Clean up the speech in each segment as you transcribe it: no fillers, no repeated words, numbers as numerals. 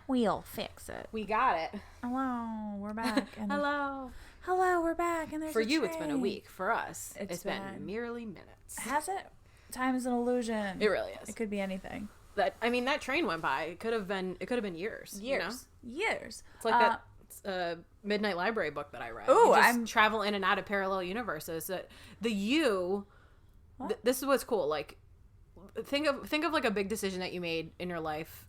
We'll fix it. We got it. Hello, we're back. And Hello, we're back. And there's for a you, train. It's been a week. For us, it's been merely minutes. Has it? Time is an illusion. It really is. It could be anything. That train went by. It could have been years. Years. It's like that Midnight Library book that I read. Ooh, I'm travel in and out of parallel universes. That this is what's cool. Like, think of like a big decision that you made in your life,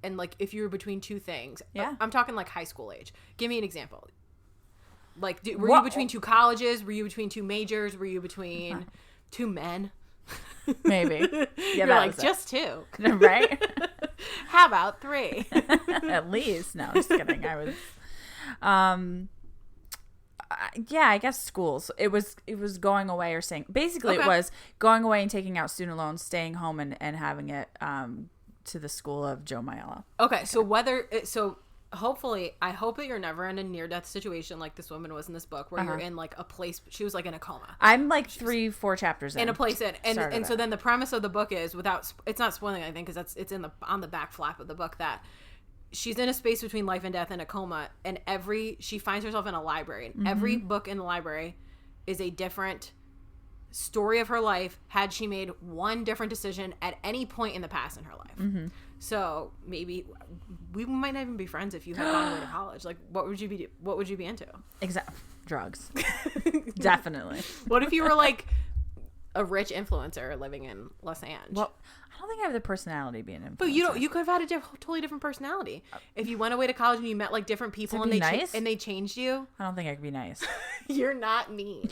and like if you were between two things. Yeah. I'm talking like high school age. Give me an example. Like, were you between two colleges? Were you between two majors? Were you between two men? Maybe. Yeah, you're like, just two. Right? How about three? At least. No, just kidding. I was I guess schools. It was going away or staying. Basically, It was going away and taking out student loans, staying home and having it to the school of Joe Maiella. Okay, so hopefully, I hope that you're never in a near-death situation like this woman was in this book, where you're in like a place. She was like in a coma. I'm like 3-4 chapters in a place and so then the premise of the book is, it's not spoiling anything because it's on the back flap of the book, that she's in a space between life and death in a coma, and she finds herself in a library, and every book in the library is a different story of her life had she made one different decision at any point in the past in her life. So maybe we might not even be friends if you had gone away to college. Like, what would you be into? Exactly. Drugs. Definitely. What if you were like a rich influencer living in Los Angeles? Well, I don't think I have the personality to be an influencer. But you could have had a totally different personality if you went away to college and you met like different people and they changed you. I don't think I could be nice. You're not mean.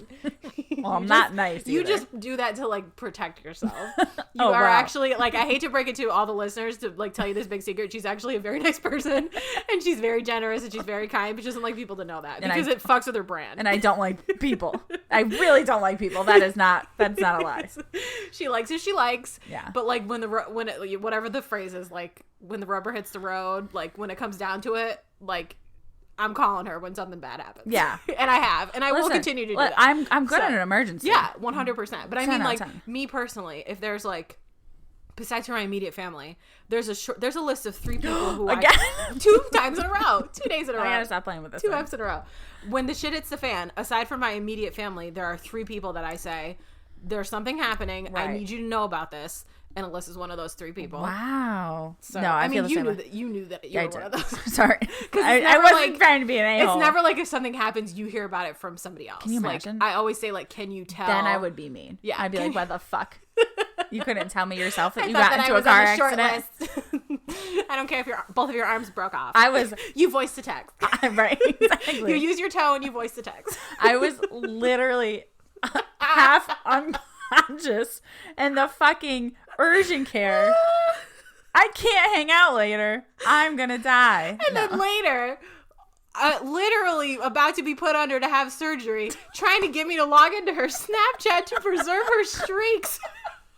Well, I'm not nice either. You just do that to like protect yourself. You are actually, like, I hate to break it to all the listeners to like tell you this big secret. She's actually a very nice person, and she's very generous, and she's very kind, but she doesn't like people to know that because it fucks with her brand. And I don't like people. I really don't like people. That's not a lie. She likes who she likes. Yeah. But like whatever the phrase is, like when the rubber hits the road, like when it comes down to it, like I'm calling her when something bad happens. Yeah. And I have, and I will continue to do that. I'm good in an emergency. Yeah, 100%. But I mean, like, me personally, if there's like, besides for my immediate family, there's a list of 3 people who Again? 2 times in a row, 2 days in a row. I gotta stop playing with this. 2 eps in a row. When the shit hits the fan, aside from my immediate family, there are 3 people that I say, there's something happening. Right. I need you to know about this. And Alyssa's one of those 3 people. Wow. So, no, I mean, you knew that you were one of those. Sorry. Because I wasn't trying to be an a-hole. It's never like if something happens, you hear about it from somebody else. Can you imagine? Like, I always say, like, can you tell? Then I would be mean. Yeah. I'd be like, what the fuck? You couldn't tell me yourself that you got into a car accident? I don't care if both of your arms broke off. You voiced the text. Right. Exactly. You use your toe and you voice the text. I was literally half unconscious in the fucking urgent care. I can't hang out later. I'm gonna die. And then later, literally about to be put under to have surgery, trying to get me to log into her Snapchat to preserve her streaks.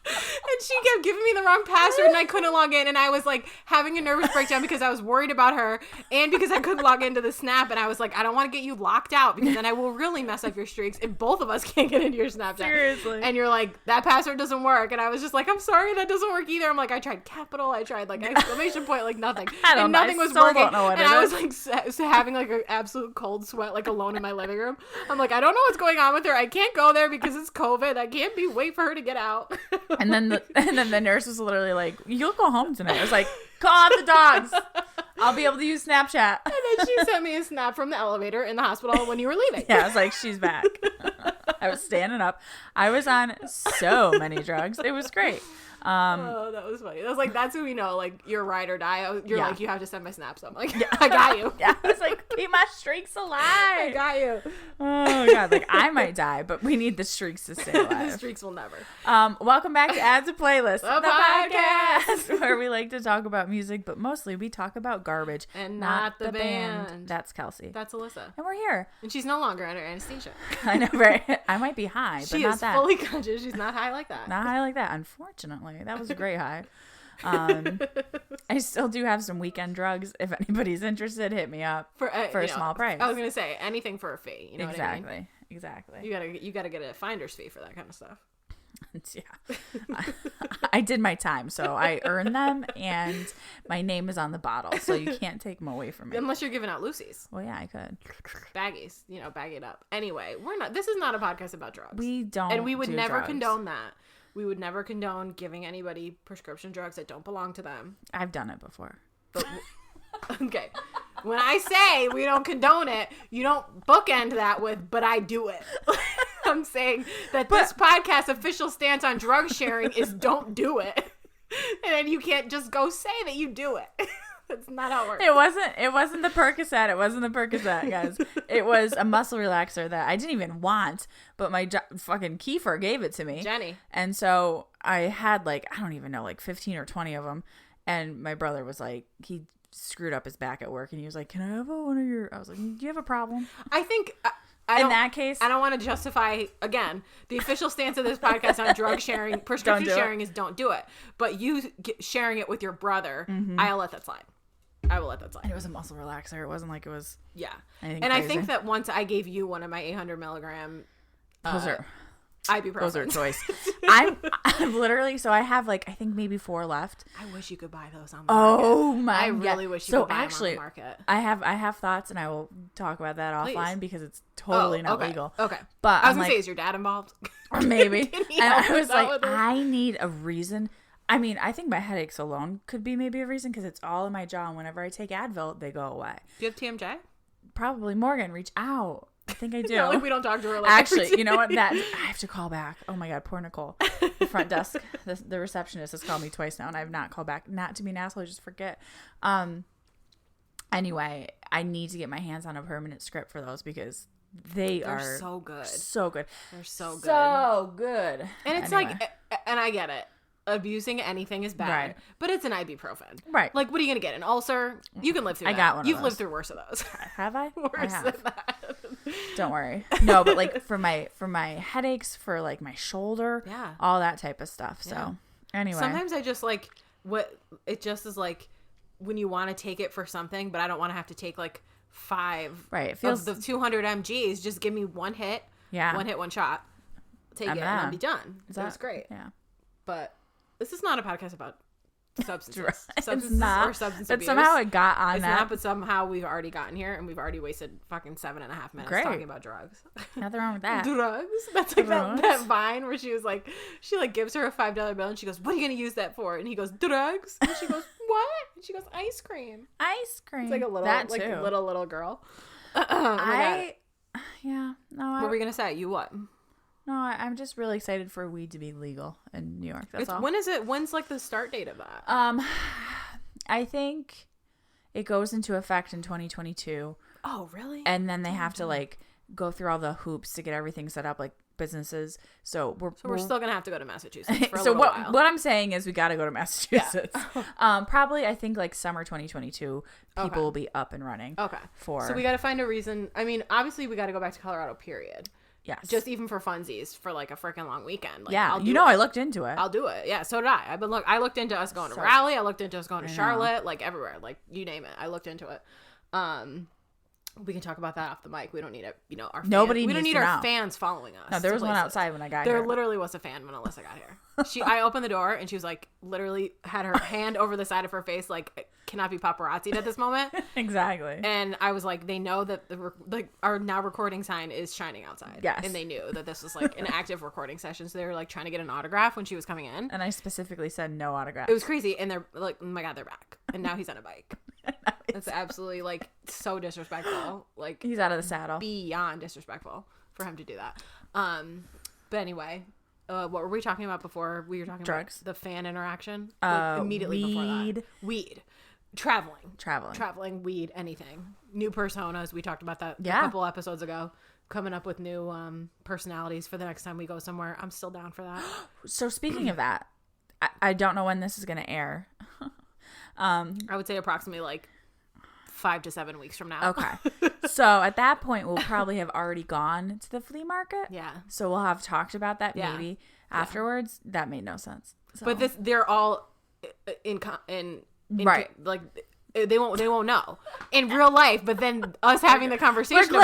And she kept giving me the wrong password and I couldn't log in, and I was like having a nervous breakdown because I was worried about her and because I couldn't log into the Snap, and I was like, I don't want to get you locked out because then I will really mess up your streaks and both of us can't get into your Snapchat. Seriously. And you're like, that password doesn't work, and I was just like, I'm sorry, that doesn't work either. I'm like, I tried capital, I tried like exclamation point, like nothing. And nothing was working. And I was like having like an absolute cold sweat, like alone in my living room. I'm like, I don't know what's going on with her. I can't go there because it's COVID. I can't wait for her to get out. And then the nurse was literally like, you'll go home tonight. I was like, call out the dogs. I'll be able to use Snapchat. And then she sent me a snap from the elevator in the hospital when you were leaving. Yeah, I was like, she's back. I was standing up. I was on so many drugs. It was great. Oh, that was funny. I was like, that's who we know. Like, you're ride or die. You're like, you have to send my snaps. I'm like, I got you. Yeah, I was like, keep my streaks alive. I got you. Oh God, like I might die, but we need the streaks to stay alive. The streaks will never. Welcome back to Add to Playlist, the podcast, where we like to talk about music, but mostly we talk about garbage and not the band. That's Kelsey. That's Alyssa. And we're here. And she's no longer under anesthesia. I know, right? I might be high, but not that. She is fully conscious. She's not high like that. Not high like that, unfortunately. That was a great high. I still do have some weekend drugs. If anybody's interested, hit me up for a small price. I was gonna say anything for a fee. You know exactly. What I mean? Exactly. You gotta get a finder's fee for that kind of stuff. Yeah. I did my time, so I earned them, and my name is on the bottle, so you can't take them away from me. Unless you're giving out Lucy's. Well, yeah, I could. Baggies, bag it up. Anyway, this is not a podcast about drugs. We don't. And we would do never drugs. condone that. We would never condone giving anybody prescription drugs that don't belong to them. I've done it before. But, okay. When I say we don't condone it, you don't bookend that with, but I do it. I'm saying that this podcast official stance on drug sharing is don't do it. And you can't just go say that you do it. That's not how it works. It wasn't the Percocet. It wasn't the Percocet, guys. It was a muscle relaxer that I didn't even want, but my fucking Kiefer gave it to me. Jenny. And so I had I don't even know, 15 or 20 of them. And my brother was like, he screwed up his back at work, and he was like, can I have one of your, I was like, do you have a problem? I think... in that case, I don't want to justify, again, the official stance of this podcast on drug sharing, prescription sharing is don't do it. But you sharing it with your brother, I'll let that slide. I will let that slide. And it was a muscle relaxer. It wasn't like it was anything and crazy. I think that once I gave you one of my 800 milligram ibuprofen. Those are choice. I'm literally, so I have I think maybe 4 left. I wish you could buy those on the market. Oh my God. I really wish you could buy them on the market. I have thoughts, and I will talk about that offline because it's totally not legal. Okay. But I was going to say, is your dad involved? Or maybe. And I was like, with I need a reason. I mean, I think my headaches alone could be maybe a reason because it's all in my jaw, and whenever I take Advil, they go away. Do you have TMJ? Probably. Morgan, reach out. I think I do. Not like we don't talk to her. Actually, you know what? I have to call back. Oh my God, poor Nicole. The front desk, the receptionist has called me twice now, and I have not called back. Not to be an asshole, I just forget. Anyway, I need to get my hands on a permanent script for those because they're so good. So good. They're so good. So good. And it's anyway. and I get it. Abusing anything is bad, right. But it's an ibuprofen. Right. What are you going to get? An ulcer? You can live through that. I got one of You've those. lived through worse of those. Have I? Worse I have. than that. Don't worry. No, but for my headaches, for my shoulder, all that type of stuff. So anyway. Sometimes I just it just is when you want to take it for something, but I don't want to have to take 5 it feels of the 200 mgs. Just give me one hit. Yeah. One hit, one shot. Take it and I'll be done. That's great. Yeah. But this is not a podcast about substances. It's not. Or substance but abuse. somehow it got on it's that. Not, but somehow we've already gotten here, and we've already wasted fucking 7.5 minutes talking about drugs. Nothing wrong with that. Drugs? That's that Vine where she was she gives her a $5 bill, and she goes, what are you going to use that for? And he goes, drugs? And she goes, what? And she goes, ice cream. Ice cream. It's like a little, that too. little girl. What were we going to say? You what? No, I'm just really excited for weed to be legal in New York. That's all. When is it? When's the start date of that? I think it goes into effect in 2022. Oh, really? And then they have to go through all the hoops to get everything set up, businesses. So we're still gonna have to go to Massachusetts for a so little while. What I'm saying is we got to go to Massachusetts. Yeah. Probably I think summer 2022 people will be up and running. Okay. So we got to find a reason. I mean, obviously we got to go back to Colorado. Period. Yes. Just even for funsies for a freaking long weekend. Yeah. I looked into it. I'll do it. Yeah. So did I. I looked into us going to Raleigh. I looked into us going to Charlotte. Everywhere. You name it. I looked into it. We can talk about that off the mic. We don't need it. Our fans. Nobody. We don't need our know. fans following us. No, there was one outside when I got here. There literally was a fan when Alyssa got here. I opened the door and she was literally had her hand over the side of her face, cannot be paparazzi'd at this moment. Exactly. And I was like, they know that our now recording sign is shining outside. Yes. And they knew that this was an active recording session. So they were trying to get an autograph when she was coming in. And I specifically said no autograph. It was crazy. And they're like, oh my God, they're back. And now he's on a bike. It's absolutely so disrespectful. He's out of the saddle. Beyond disrespectful for him to do that. But anyway, what were we talking about before? We were talking drugs. About the fan interaction. Immediately before that. Weed. Traveling, weed, anything. New personas. We talked about that a couple episodes ago. Coming up with new personalities for the next time we go somewhere. I'm still down for that. So speaking of that, I don't know when this is going to air. I would say approximately 5 to 7 weeks from now. Okay. So at that point, we'll probably have already gone to the flea market. Yeah. So we'll have talked about that maybe afterwards. That made no sense. So. But they're all in right. they won't know in real life. But then us having the conversation We're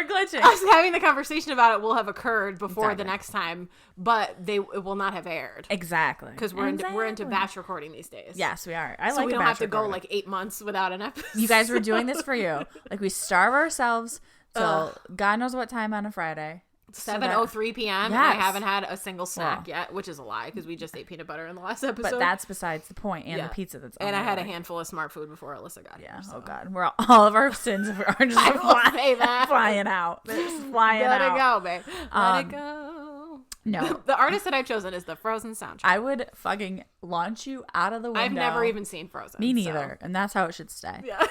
glitching. Us having the conversation about it will have occurred before the next time, but it will not have aired. Exactly. Because we're into batch recording these days. Yes, we are. So we don't have to go like 8 months without an episode. You guys, were doing this for you. Like, we starve ourselves till God knows what time on a Friday. 7:03 p.m. Yes. And I haven't had a single snack yet, which is a lie because we just ate peanut butter in the last episode. But that's besides the point, and the pizza that's on and I had a way. handful of Smart Food before Alyssa got here. So. Oh God, we're all of our sins are just flying out. They're just flying Let out. it go, babe. Let it go. No, the artist that I've chosen is the Frozen soundtrack. I would fucking launch you out of the window. I've never even seen Frozen. Me neither, and that's how it should stay. Yeah.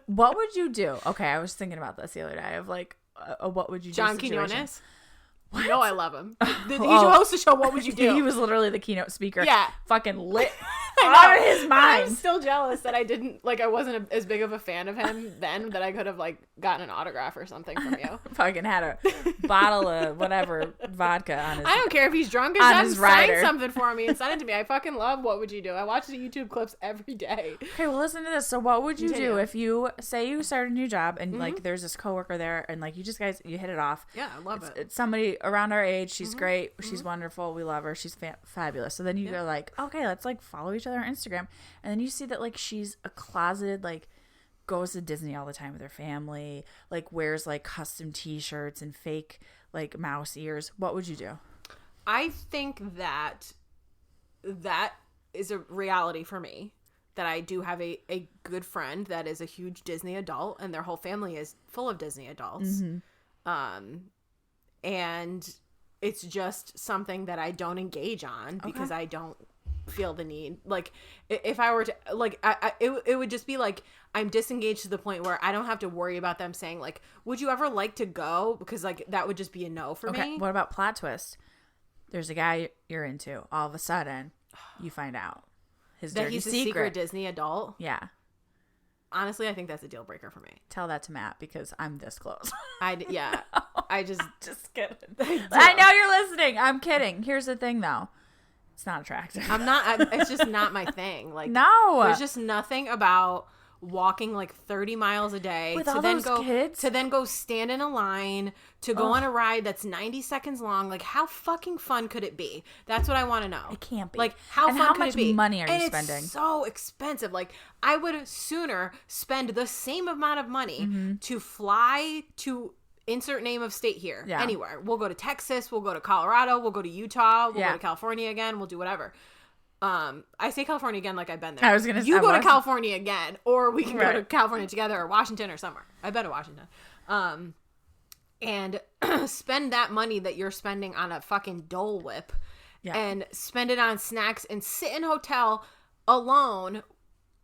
What would you do? Okay, I was thinking about this the other day of like, what would you do? John situation. Quinones. You know I love him. He hosts the show. What would you do? He was literally the keynote speaker. Yeah. Fucking lit out of his mind. I'm still jealous that I wasn't as big of a fan of him then that I could have like gotten an autograph or something from you. Fucking had a bottle of whatever vodka on his. I don't care if he's drunk as his rider. Sign something for me and send it to me. I fucking love What Would You Do? I watch the YouTube clips every day. Okay, well listen to this. So what would you do if you say you start a new job and like there's this coworker there and like you hit it off? Yeah, I love it. It's somebody around our age. She's great. She's wonderful. We love her. She's fabulous. So then you go like, okay, let's like follow each other on Instagram. And then you see that like she's a closeted, like goes to Disney all the time with her family, like wears like custom t-shirts and fake like mouse ears. What would you do? I think that is a reality for me, that I do have a good friend that is a huge Disney adult and their whole family is full of Disney adults. And it's just something that I don't engage on because I don't feel the need. Like if I were to like it would just be like I'm disengaged to the point where I don't have to worry about them saying like, would you ever like to go? Because like that would just be a no for me. What about plot twist? There's a guy you're into. All of a sudden you find out his dirty he's a secret Disney adult. Yeah. Honestly, I think that's a deal breaker for me. Tell that to Matt because I'm this close. I just kidding. I know you're listening. I'm kidding. Here's the thing though. It's not attractive. It's just not my thing. Like, no, there's just nothing about walking like 30 miles a day with all those kids to then go stand in a line to go on a ride that's 90 seconds long. Like, how fucking fun could it be? That's what I want to know. It can't be. Like, how much money are you spending? It's so expensive. Like, I would sooner spend the same amount of money to fly to insert name of state here, anywhere. We'll go to Texas, we'll go to Colorado, we'll go to Utah, we'll go to California again, we'll do whatever. I say California again like I've been there. I was gonna say you go to California again, or we can go to California together, or Washington, or somewhere. I've been to Washington. And spend that money that you're spending on a fucking Dole Whip and spend it on snacks and sit in a hotel alone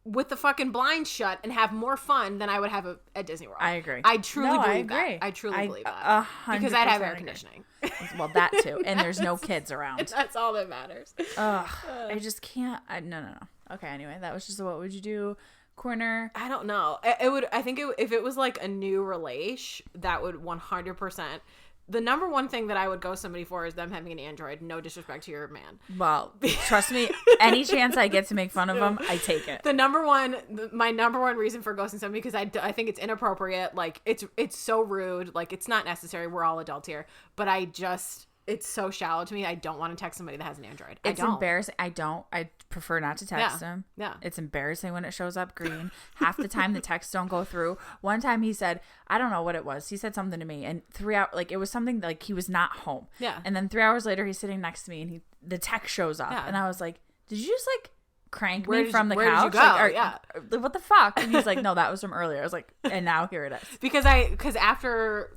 with the fucking blinds shut and have more fun than I would have at Disney World. I agree. I truly believe that. I truly believe that. Because I'd have air conditioning. Well, that too. And there's no kids around. That's all that matters. I just can't. No. Okay, anyway, that was just a what would you do corner. I don't know. I think if it was like a new relation, that would 100%. The number one thing that I would go somebody for is them having an Android. No disrespect to your man. Well, trust me, any chance I get to make fun of them, I take it. My number one reason for ghosting somebody, because I think it's inappropriate. Like, it's so rude. Like, it's not necessary. We're all adults here. But it's so shallow to me. I don't want to text somebody that has an Android. It's embarrassing. I prefer not to text him. Yeah. It's embarrassing when it shows up green. Half the time the texts don't go through. One time he said, I don't know what it was. He said something to me and 3 hours, like it was something like he was not home. Yeah. And then 3 hours later he's sitting next to me and the text shows up. Yeah. And I was like, did you just like crank me from the couch? Where did you go? What the fuck? And he's like, no, that was from earlier. I was like, and now here it is. Because after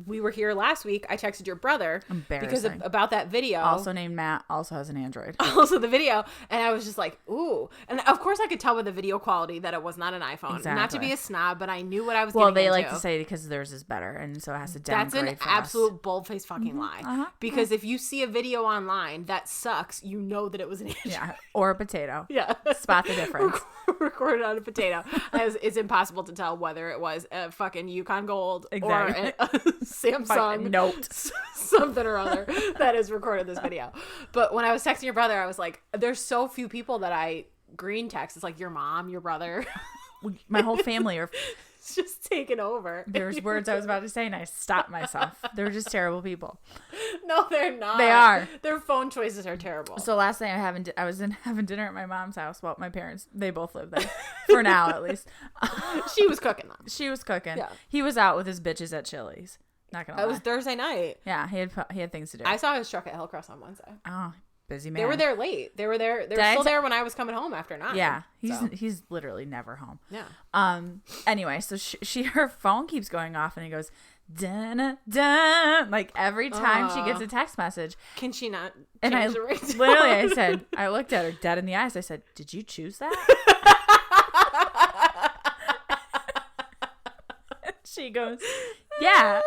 we were here last week, I texted your brother because about that video. Also named Matt, also has an Android. Also the video. And I was just like, ooh. And of course I could tell by the video quality that it was not an iPhone. Exactly. Not to be a snob, but I knew what I was getting into. Well, they like to say because theirs is better. And so it has to downgrade. That's an absolute bold-faced fucking lie. Because if you see a video online that sucks, you know that it was an Android. Yeah. Or a potato. Yeah. Spot the difference. Recorded on a potato. It's impossible to tell whether it was a fucking Yukon Gold or a Samsung Note something or other that has recorded this video. But when I was texting your brother, I was like, there's so few people that I green text. It's like your mom, your brother. My whole family are It's just taken over. There's words I was about to say and I stopped myself. They're just terrible people. No, they're not. They are. Their phone choices are terrible. So last night I was having dinner at my mom's house. Well, my parents, they both live there for now at least. She was cooking them. She was cooking. Yeah. He was out with his bitches at Chili's. Not gonna lie. It was Thursday night. Yeah, he had things to do. I saw his truck at Hillcrest on Wednesday. Oh, busy man. They were there late. They were still there when I was coming home after 9. Yeah, he's literally never home. Yeah. Anyway, so her phone keeps going off and it goes dun dun like every time she gets a text message. Can she not change and I the ringtone? literally I looked at her dead in the eyes. I said, "Did you choose that?" She goes, "Yeah,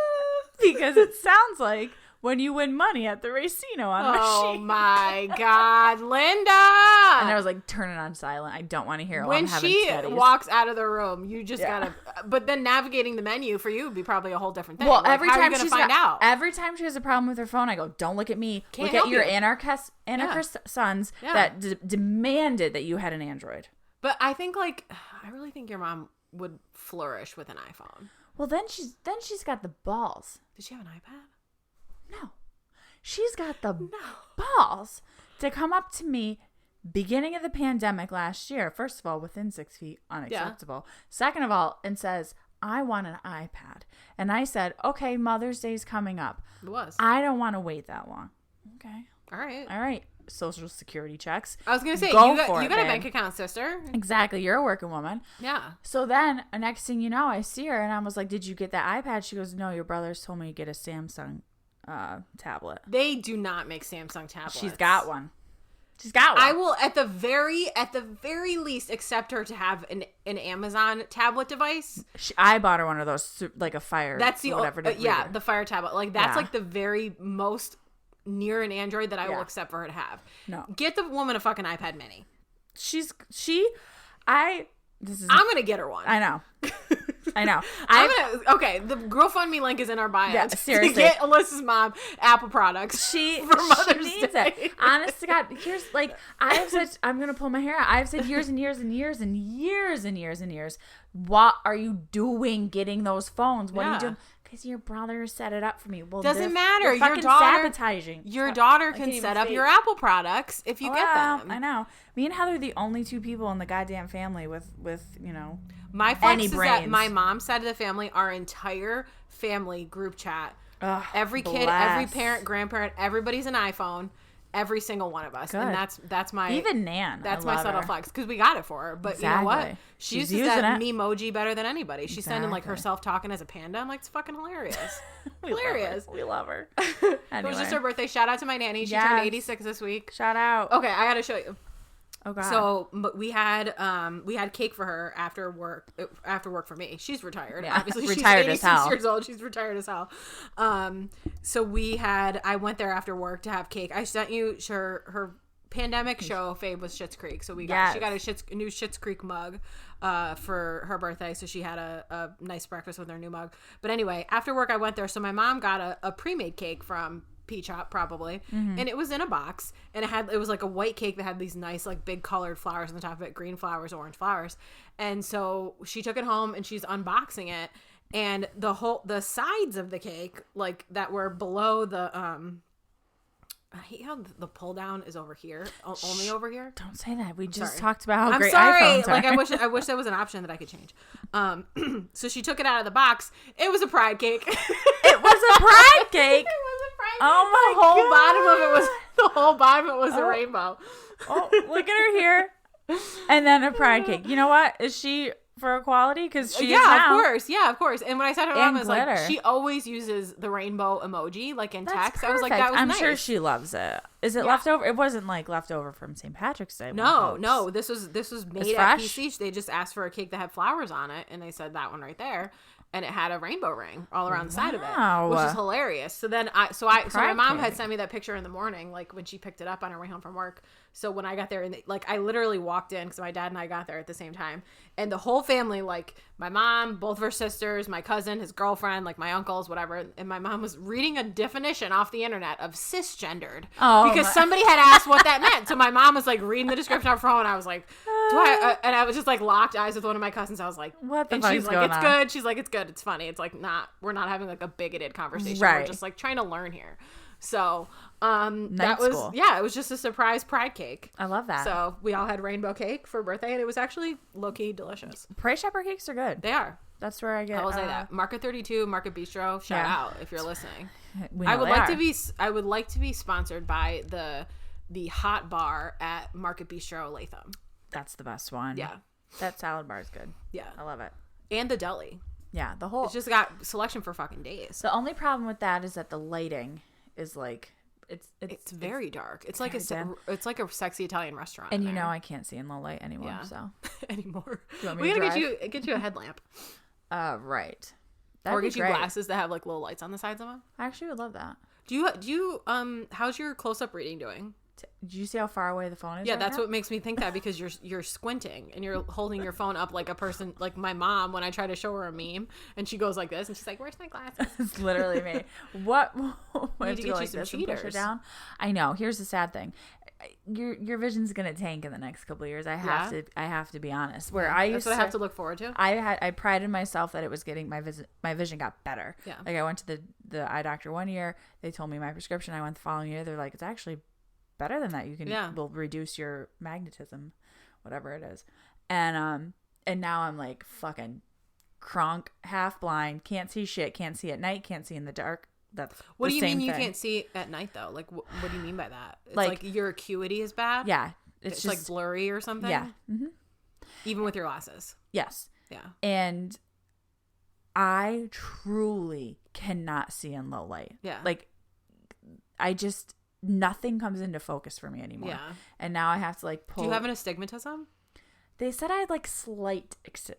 because it sounds like when you win money at the racino on the Oh machine." my God, Linda! And I was like, turn it on silent. I don't want to hear it When while I'm having she Teddies. walks out of the room, you just gotta. But then navigating the menu for you would be probably a whole different thing. Well, like, every how time are you gonna find out? Every time she has a problem with her phone, I go, "Don't look at me. Can't look at help your you." anarchist sons that demanded that you had an Android." But I think I really think your mom would flourish with an iPhone. Well, then she's got the balls. Does she have an iPad? No. She's got the balls to come up to me beginning of the pandemic last year. First of all, within 6 feet, unacceptable. Yeah. Second of all, and says, "I want an iPad." And I said, "Okay, Mother's Day's coming up. It was. I don't want to wait that long." Okay. All right. All right. Social security checks. I was going to say, you got a bank account, sister. Exactly. You're a working woman. Yeah. So then, next thing you know, I see her and I was like, "Did you get that iPad?" She goes, "No, your brothers told me to get a Samsung tablet." They do not make Samsung tablets. She's got one. I will at the very least accept her to have an Amazon tablet device. I bought her one of those, like a Fire. That's the whatever. the Fire tablet. Like that's like the very most near an Android that I will accept for her to have. No, get the woman a fucking iPad Mini. I'm gonna get her one. I know. The GoFundMe link is in our bio. Yeah, seriously. To get Alyssa's mom Apple products. She Day. needs it. Honest to God, here's I'm gonna pull my hair out. I've said years and years and years and years and years and years. What are you doing getting those phones? What are you doing? Because your brother set it up for me. Well, doesn't matter. Your daughter sabotaging. Your daughter can set up your Apple products if you get them. I know. Me and Heather are the only two people in the goddamn family with my flex is that my mom's side of the family, our entire family group chat, every kid, every parent, grandparent, everybo's an iPhone. Every single one of us. Good. And that's my even Nan. That's my subtle flex because we got it for her. But you know what? She uses that memoji better than anybody. She's sending herself talking as a panda. I'm like, it's fucking hilarious. Hilarious. We love her. Anyway. It was just her birthday. Shout out to my nanny. She turned 86 this week. Shout out. Okay, I gotta show you. Oh God. So we had cake for her after work for me. She's retired. Yeah. Obviously retired she's 86 as hell. years old. She's retired as hell. So I went there after work to have cake. I sent you her pandemic show fave was Schitt's Creek. So she got a new Schitt's Creek mug for her birthday. So she had a nice breakfast with her new mug. But anyway, after work I went there. So my mom got a pre-made cake from Shop probably, and it was in a box, and it was like a white cake that had these nice like big colored flowers on the top of it, green flowers, orange flowers. And so she took it home and she's unboxing it, and the sides of the cake like that were below the I hate how the pull down is over here, only over here. Don't say that. We just talked about how great sorry. iPhones are. Like I wish there was an option that I could change. So she took it out of the box. It was a pride cake. It was a pride cake. It was a pride cake. Oh my God. The whole bottom of it was a rainbow. Oh, look at her here. And then a pride cake. You know what? Is she for equality? Because she is now. Of course. And when I said her mom, I was like, she always uses the rainbow emoji, like in text. I was like, that was nice. I'm sure she loves it. Is it leftover? It wasn't like leftover from St. Patrick's Day. No. This was made at PC. They just asked for a cake that had flowers on it, and they said that one right there. And it had a rainbow ring all around the side of it, which is hilarious. So then, so my mom had sent me that picture in the morning, like when she picked it up on her way home from work. So when I got there, and I literally walked in because my dad and I got there at the same time, and the whole family, like my mom, both of her sisters, my cousin, his girlfriend, like my uncles, whatever, and my mom was reading a definition off the internet of cisgendered because somebody had asked what that meant. So my mom was like reading the description off her phone, and I was like, and I was just like locked eyes with one of my cousins. I was like, what the and fuck she's is like, going it's on? good. She's like, it's good. It's funny. It's like we're not having like a bigoted conversation. Right. We're just like trying to learn here. So, Night that was, school. yeah, it was just a surprise pride cake. I love that. So we all had rainbow cake for birthday, and it was actually low-key delicious. Price Shepherd cakes are good. They are. That's where I get. I will say that. Market 32, Market Bistro, shout out if you're listening. I would like to be sponsored by the hot bar at Market Bistro Latham. That's the best one. Yeah. That salad bar is good. Yeah. I love it. And the deli. Yeah, the whole. It's just got selection for fucking days. The only problem with that is that the lighting is like it's very dark. It's like a sexy Italian restaurant. And I can't see in low light anymore. Yeah. So anymore. We gotta get you a headlamp. Right. That'd or get you glasses that have like little lights on the sides of them. I actually would love that. Do you how's your close up reading doing? Did you see how far away the phone is? Yeah, that's what makes me think that, because you're squinting and you're holding your phone up like a person, like my mom when I try to show her a meme and she goes like this and she's like, "Where's my glasses?" It's literally me. What? I need to get you some cheaters. Push it down. I know. Here's the sad thing. Your vision's gonna tank in the next couple of years. I have to be honest. Where that's what I have to look forward to. I prided myself that it was getting my vision got better. Yeah. Like I went to the eye doctor one year. They told me my prescription. I went the following year. They're like, it's actually better than that. You can will reduce your magnetism, whatever it is. And now I'm like fucking crunk, half blind, can't see shit, can't see at night, can't see in the dark. That's what do you mean you thing. Can't see at night though? Like what do you mean by that? It's like your acuity is bad? Yeah. It's just like blurry or something? Yeah. Mm-hmm. Even with your glasses? Yes. Yeah. And I truly cannot see in low light. Yeah. Like nothing comes into focus for me anymore. Yeah. And now I have to like pull. Do you have an astigmatism? They said I had like slight,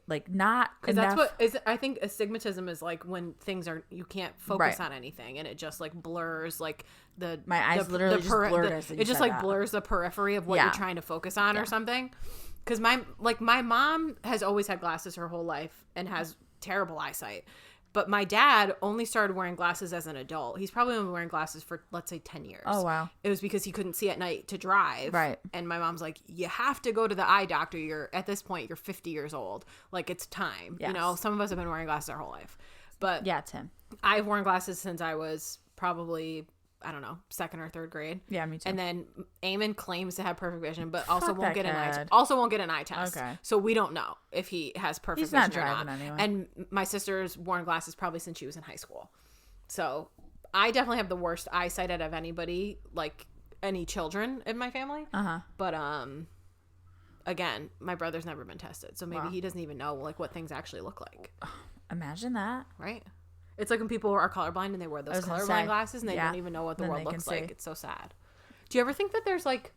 like not because that's what is. I think astigmatism is like when things are you can't focus on anything and it just like blurs like my eyes literally just blurred. It just like blurs the periphery of what you're trying to focus on or something. Because my mom has always had glasses her whole life and has terrible eyesight. But my dad only started wearing glasses as an adult. He's probably only wearing glasses for, let's say, 10 years. Oh, wow. It was because he couldn't see at night to drive. Right. And my mom's like, you have to go to the eye doctor. At this point, you're 50 years old. Like, it's time. Yes. Some of us have been wearing glasses our whole life. But yeah, it's him. I've worn glasses since I was probably, I don't know, 2nd or 3rd grade. Yeah, me too. And then Eamon claims to have perfect vision, but also won't get an eye test. Okay. So we don't know if he has perfect He's vision not driving or not. Anyway. And my sister's worn glasses probably since she was in high school. So I definitely have the worst eyesight out of anybody, like any children in my family. But again, my brother's never been tested, so maybe he doesn't even know like what things actually look like. Imagine that. Right. It's like when people are colorblind and they wear those colorblind glasses and they don't even know what the world looks like. It's so sad. Do you ever think that there's like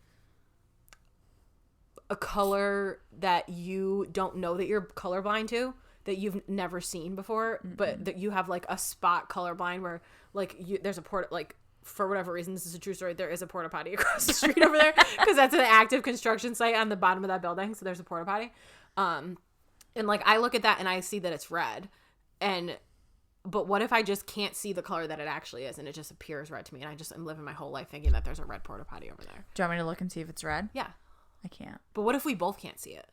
a color that you don't know that you're colorblind to, that you've never seen before, but that you have like a spot colorblind where like there's a for whatever reason, this is a true story, there is a porta potty across the street over there because that's an active construction site on the bottom of that building. So there's a porta potty. And like I look at that and I see that it's red, but what if I just can't see the color that it actually is and it just appears red to me and I'm living my whole life thinking that there's a red porta potty over there? Do you want me to look and see if it's red? Yeah. I can't. But what if we both can't see it?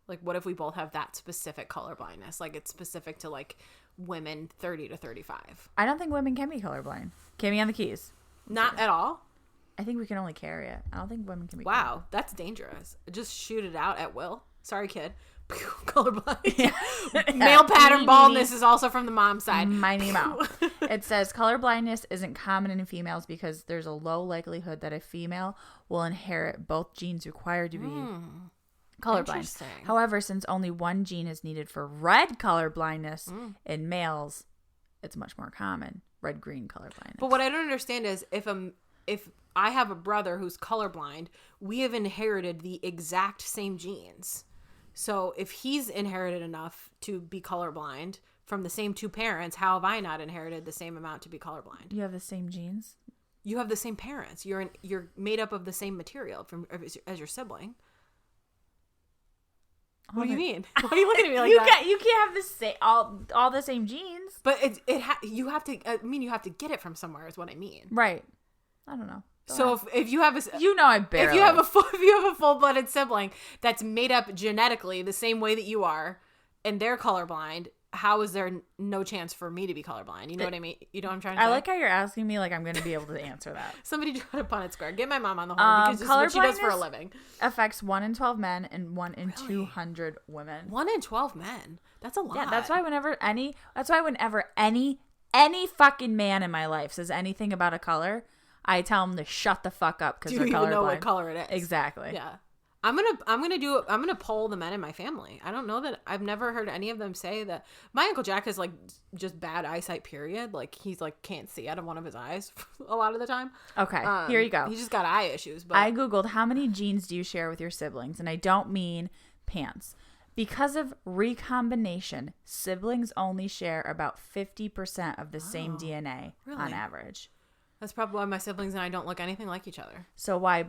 Like what if we both have that specific color blindness? Like it's specific to like women 30 to 35. I don't think women can be colorblind. Cammy on the keys. Not at all? I think we can only carry it. I don't think women can be Wow, that's dangerous. Just shoot it out at will. Sorry, kid. Colorblind. Yeah. Male pattern baldness is also from the mom's side. My name out. It says colorblindness isn't common in females because there's a low likelihood that a female will inherit both genes required to be colorblind. However, since only one gene is needed for red color blindness in males, it's much more common. Red-green color blindness. But what I don't understand is if I have a brother who's colorblind, we have inherited the exact same genes. So if he's inherited enough to be colorblind from the same two parents, how have I not inherited the same amount to be colorblind? You have the same genes? You have the same parents. You're made up of the same material as your sibling. What do you mean? Why are you looking at me like that? You can't have the same all the same genes. But you have to. I mean, you have to get it from somewhere. Is what I mean. Right. I don't know. So if you have a I barely. if you have a full-blooded sibling that's made up genetically the same way that you are, and they're colorblind, how is there no chance for me to be colorblind? You know what I mean? You know what I'm trying to say? I like how you're asking me like I'm going to be able to answer that. Somebody try to Punnett Square. Get my mom on the horn because this is what she does for a living. Affects 1 in 12 men and 1 in 200 women. 1 in 12 men. That's a lot. Yeah, that's why whenever any fucking man in my life says anything about a color, I tell them to shut the fuck up because they're colorblind. Do you even know what color it is? Exactly. Yeah. I'm gonna poll the men in my family. I don't know that I've never heard any of them say that. My Uncle Jack has like just bad eyesight, period. Like he's like can't see out of one of his eyes a lot of the time. Okay, here you go. He just got eye issues. But I Googled how many genes do you share with your siblings, and I don't mean pants. Because of recombination, siblings only share about 50% of the same DNA on average. That's probably why my siblings and I don't look anything like each other. So while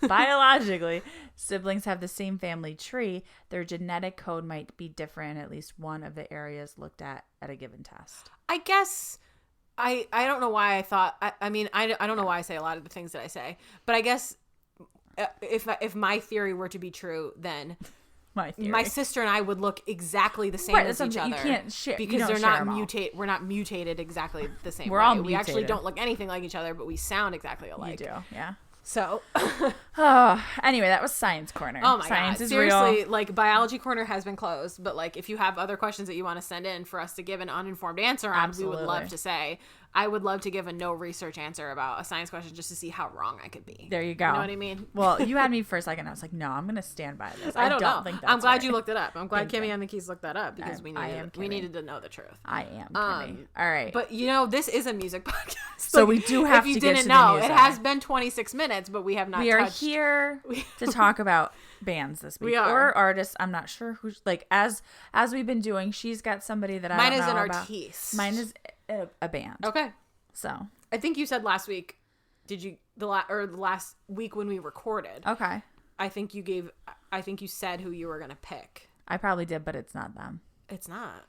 biologically siblings have the same family tree, their genetic code might be different in at least one of the areas looked at a given test. I guess I don't know why I thought. I mean I don't know why I say a lot of the things that I say, but I guess if my theory were to be true, then. My sister and I would look exactly the same as each other. You can't share because they're not mutated. We're not mutated exactly the same way. All mutated. We actually don't look anything like each other, but we sound exactly alike. You do, yeah. So, anyway, that was Science Corner. Oh my Science God. is Seriously, real. like Biology Corner has been closed, but like if you have other questions that you want to send in for us to give an uninformed answer on, we would love to say. I would love to give a no research answer about a science question just to see how wrong I could be. There you go. You know what I mean? Well, you had me for a second. I was like, no, I'm going to stand by this. I don't know. think that's I'm glad right. you looked it up. I'm glad Kimmy and the Keys looked that up because we needed to know the truth. I am Kimmy. All right. But you know, this is a music podcast. So we do have to get to the music. If you didn't know, it has been 26 minutes, but we have not We are here to talk about bands this week. We are. Or artists. I'm not sure who's like as we've been doing, she's got somebody that I don't know about. Mine is an artiste. Mine is a band. Okay. So I think you said last week. Did you the last week when we recorded? Okay. I think you said who you were gonna pick. I probably did, but it's not them. It's not.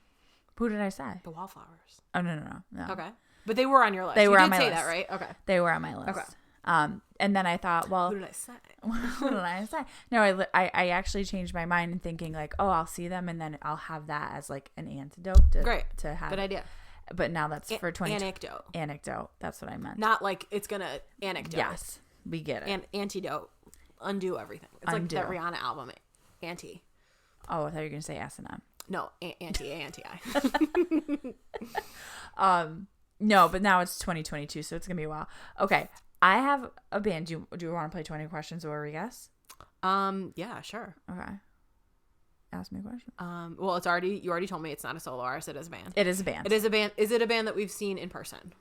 Who did I say? The Wallflowers. Oh no. Okay. But they were on your list. They were on my list. list. That, right? Okay. They were on my list. Okay. And then I thought, well, who did I say? What did I say? No, I actually changed my mind and thinking like, oh, I'll see them and then I'll have that as like an antidote to have. Good idea. But now that's for 20. Anecdote. That's what I meant. Not like it's gonna anecdote. Yes, we get it. And antidote. Undo everything. It's like that Rihanna album. Anti. Oh, I thought you were gonna say S&M. No, anti. No, but now it's 2022, so it's gonna be a while. Okay, I have a band. Do you want to play 20 questions or we guess? Yeah, sure. Okay. Ask me a question. Well, you already told me it's not a solo artist. It is a band. It is a band. It is a band. Is it a band that we've seen in person?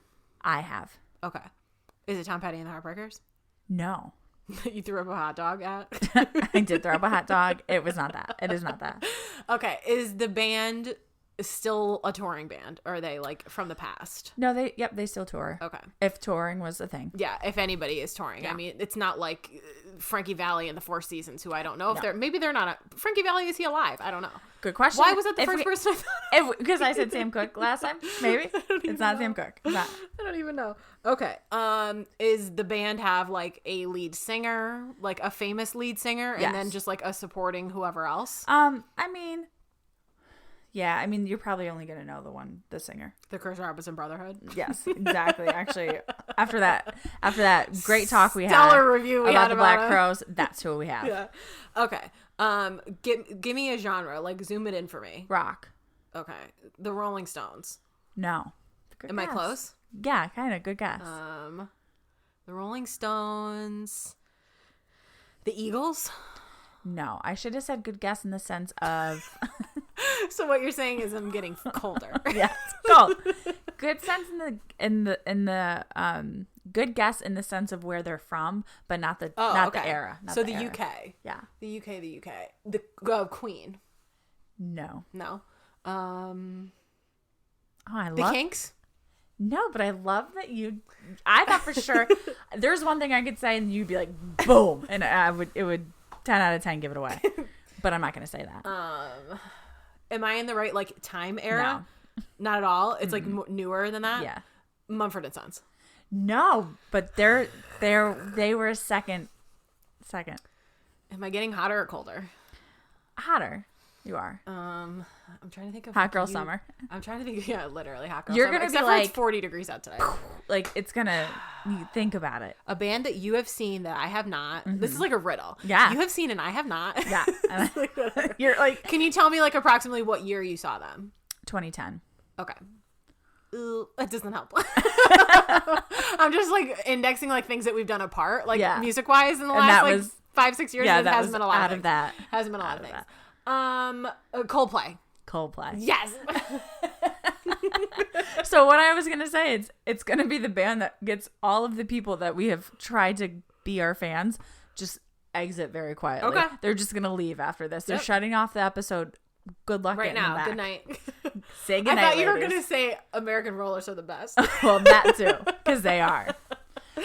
I have. Okay. Is it Tom Petty and the Heartbreakers? No. You threw up a hot dog at? I did throw up a hot dog. It was not that. It is not that. Okay. Is the band still a touring band, or are they like from the past? No, they still tour. Okay. If touring was a thing. Yeah, if anybody is touring. Yeah. I mean, it's not like Frankie Valli and the Four Seasons, who I don't know if maybe they're not Frankie Valli, is he alive? I don't know. Good question. Why was that the first person I thought? Because I said Sam Cooke last time. Maybe. It's not Sam Cooke. It's not. I don't even know. Okay. Is the band have like a lead singer, like a famous lead singer, and then just like a supporting whoever else? I mean, you're probably only going to know the singer. The Chris Robinson Brotherhood? Yes, exactly. Actually, after that great talk we had about the Black Crowes, that's who we have. Yeah. Okay. Give me a genre, like zoom it in for me. Rock. Okay. The Rolling Stones. No. Am I close? Yeah, kind of. Good guess. The Rolling Stones. The Eagles? No, I should have said good guess in the sense of. So what you're saying is I'm getting colder. Yeah, it's cold. Good sense in the good guess in the sense of where they're from, but not the era. So the UK. Yeah. The UK. The Queen. No. No. Oh, I love the Kinks. No, but I love that I thought for sure there's one thing I could say and you'd be like, boom. And it would 10 out of 10 give it away. But I'm not going to say that. Am I in the right like time era? No. Not at all. It's like newer than that. Yeah. Mumford and Sons. No, but they were second. Am I getting hotter or colder? Hotter. You are. I'm trying to think of Hot Girl Summer. I'm trying to think. Yeah, literally Hot Girl You're Summer. gonna be Except like, it's 40 degrees out today. Like it's gonna. You think about it. A band that you have seen that I have not. This is like a riddle. Yeah. You have seen and I have not. Yeah. You're like. Can you tell me like approximately what year you saw them? 2010. Okay. Ooh, that doesn't help. I'm just like indexing like things that we've done apart, like music wise in the last like 5-6 years. Yeah, that hasn't been a lot out of that. Hasn't been a lot of things. Coldplay. Yes. So what I was gonna say is it's gonna be the band that gets all of the people that we have tried to be our fans just exit very quietly. Okay. They're just gonna leave after this. They're shutting off the episode. Good luck Right getting them now. back. Good night. Say good night. I thought you were ladies. gonna say American Rollers are the best. Well, that too, because they are.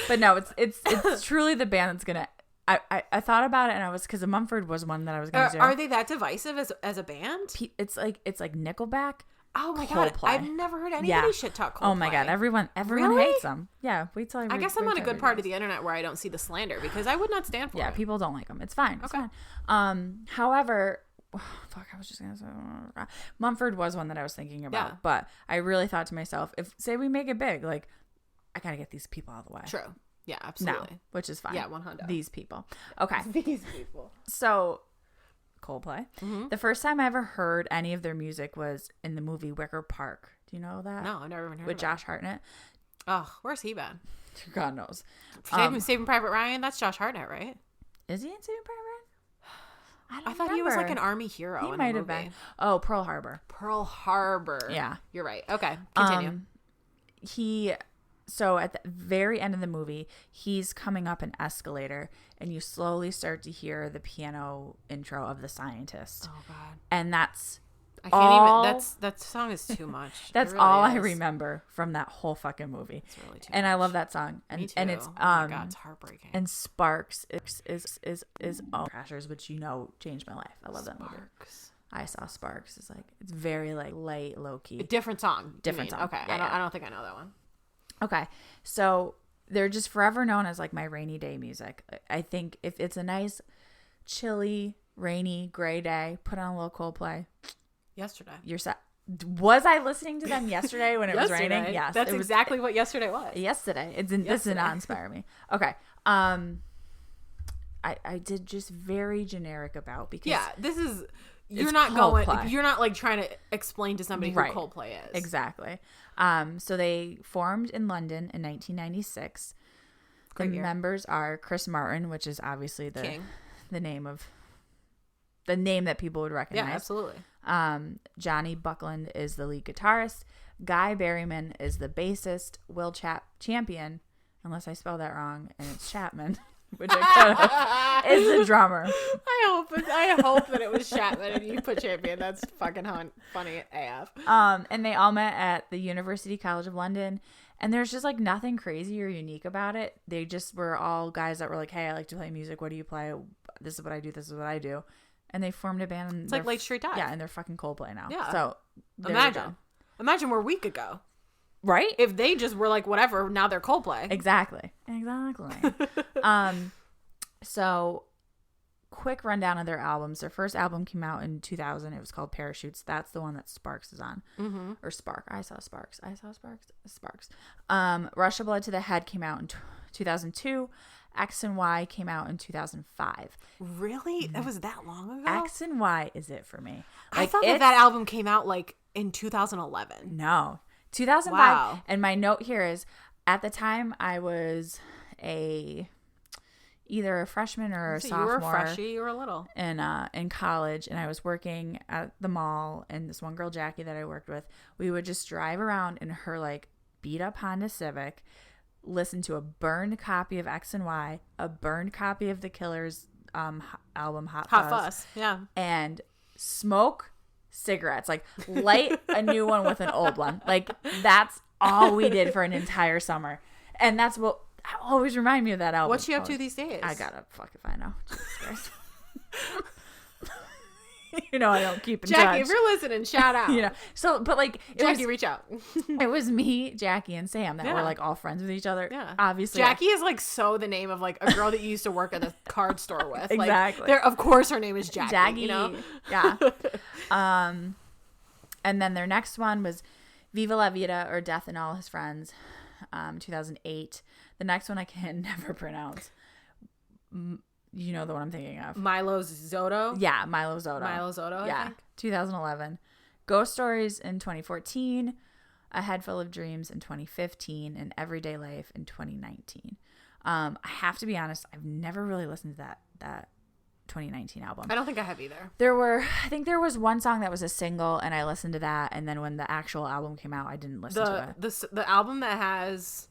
But no, it's truly the band that's gonna. I thought about it and I was because Mumford was one that I was gonna do. Are they that divisive as a band? It's like Nickelback. Oh my Coldplay. god, I've never heard anybody shit talk Coldplay. Oh my god, everyone Really? hates them. Yeah, wait till I guess I'm on a good part of the internet where I don't see the slander because I would not stand for it. Yeah, people don't like them. It's fine. It's fine. However, I was just gonna say Mumford was one that I was thinking about, but I really thought to myself, if say we make it big, like I gotta get these people out of the way. True. Yeah, absolutely. No, which is fine. Yeah, 100. These people. Okay. These people. So, Coldplay. Mm-hmm. The first time I ever heard any of their music was in the movie Wicker Park. Do you know that? No, I've never even heard with of Josh Hartnett. Oh, where's he been? God knows. Saving Private Ryan. That's Josh Hartnett, right? Is he in Saving Private Ryan? I thought he was like an army hero. He might have been. Oh, Pearl Harbor. Pearl Harbor. Yeah, you're right. Okay, continue. So at the very end of the movie, he's coming up an escalator, and you slowly start to hear the piano intro of The Scientist. Oh God! And that's I can't even. That song is too much. That's really all I remember from that whole fucking movie. It's really too and much. I love that song. And Me too. and it's oh my God, it's heartbreaking. And Sparks is Crashers, which changed my life. I love that movie. I saw Sparks. It's very like light, low key. A different song. Different song. Okay, I don't think I know that one. Okay, so they're just forever known as like my rainy day music. I think if it's a nice, chilly, rainy, gray day, put on a little Coldplay. Yesterday. You're set. Was I listening to them yesterday when it was raining? Yes, that's exactly what yesterday was. Yesterday. This did not inspire me. Okay. I did just very generic about because this is. You're not like trying to explain to somebody who Coldplay is. Exactly. So they formed in London in 1996. Great year. Members are Chris Martin, which is obviously the name that people would recognize. Yeah, absolutely. Johnny Buckland is the lead guitarist. Guy Berryman is the bassist. Will Champion, unless I spell that wrong, and it's Chapman. Which I could have, is the drummer. I hope that it was Chapman and you put Champion. That's fucking funny AF. And they all met at the University College of London, and there's just like nothing crazy or unique about it. They just were all guys that were like, "Hey, I like to play music. What do you play? This is what I do. This is what I do." And they formed a band. And it's like Late Street Dive. Yeah, and they're fucking Coldplay now. Yeah. So imagine where we could go. Right? If they just were like, whatever, now they're Coldplay. Exactly. So quick rundown of their albums. Their first album came out in 2000. It was called Parachutes. That's the one that Sparks is on. Mm-hmm. Or Spark. I saw Sparks. Rush of Blood to the Head came out in 2002. X and Y came out in 2005. Really? That was that long ago? X and Y is it for me. I thought that album came out like in 2011. No. 2005. Wow. And my note here is at the time I was either a freshman or a sophomore. You were freshy. You were little. In college, and I was working at the mall, and this one girl, Jackie, that I worked with, we would just drive around in her like beat up Honda Civic, listen to a burned copy of X and Y, a burned copy of The Killers album Hot Fuzz, yeah, and smoke cigarettes, like light a new one with an old one. Like that's all we did for an entire summer. And that's what always remind me of that album. What's she up to these days? I gotta fucking find out. Jesus Christ. You know I don't keep in touch. Jackie, if you're listening, shout out. You know, so but like Jackie, reach out. It was me, Jackie, and Sam that were like all friends with each other. Yeah, obviously. Jackie is like so the name of like a girl that you used to work at the card store with. Exactly. Like, of course, her name is Jackie. Jackie, you know? Yeah. And then their next one was Viva La Vida or Death and All His Friends, 2008. The next one I can never pronounce. You know the one I'm thinking of. Milo Zotto? Yeah, Milo Zotto. Milo Zotto, yeah, I think. 2011. Ghost Stories in 2014. A Head Full of Dreams in 2015. And Everyday Life in 2019. I have to be honest, I've never really listened to that 2019 album. I don't think I have either. I think there was one song that was a single, and I listened to that, and then when the actual album came out, I didn't listen to it. The album that has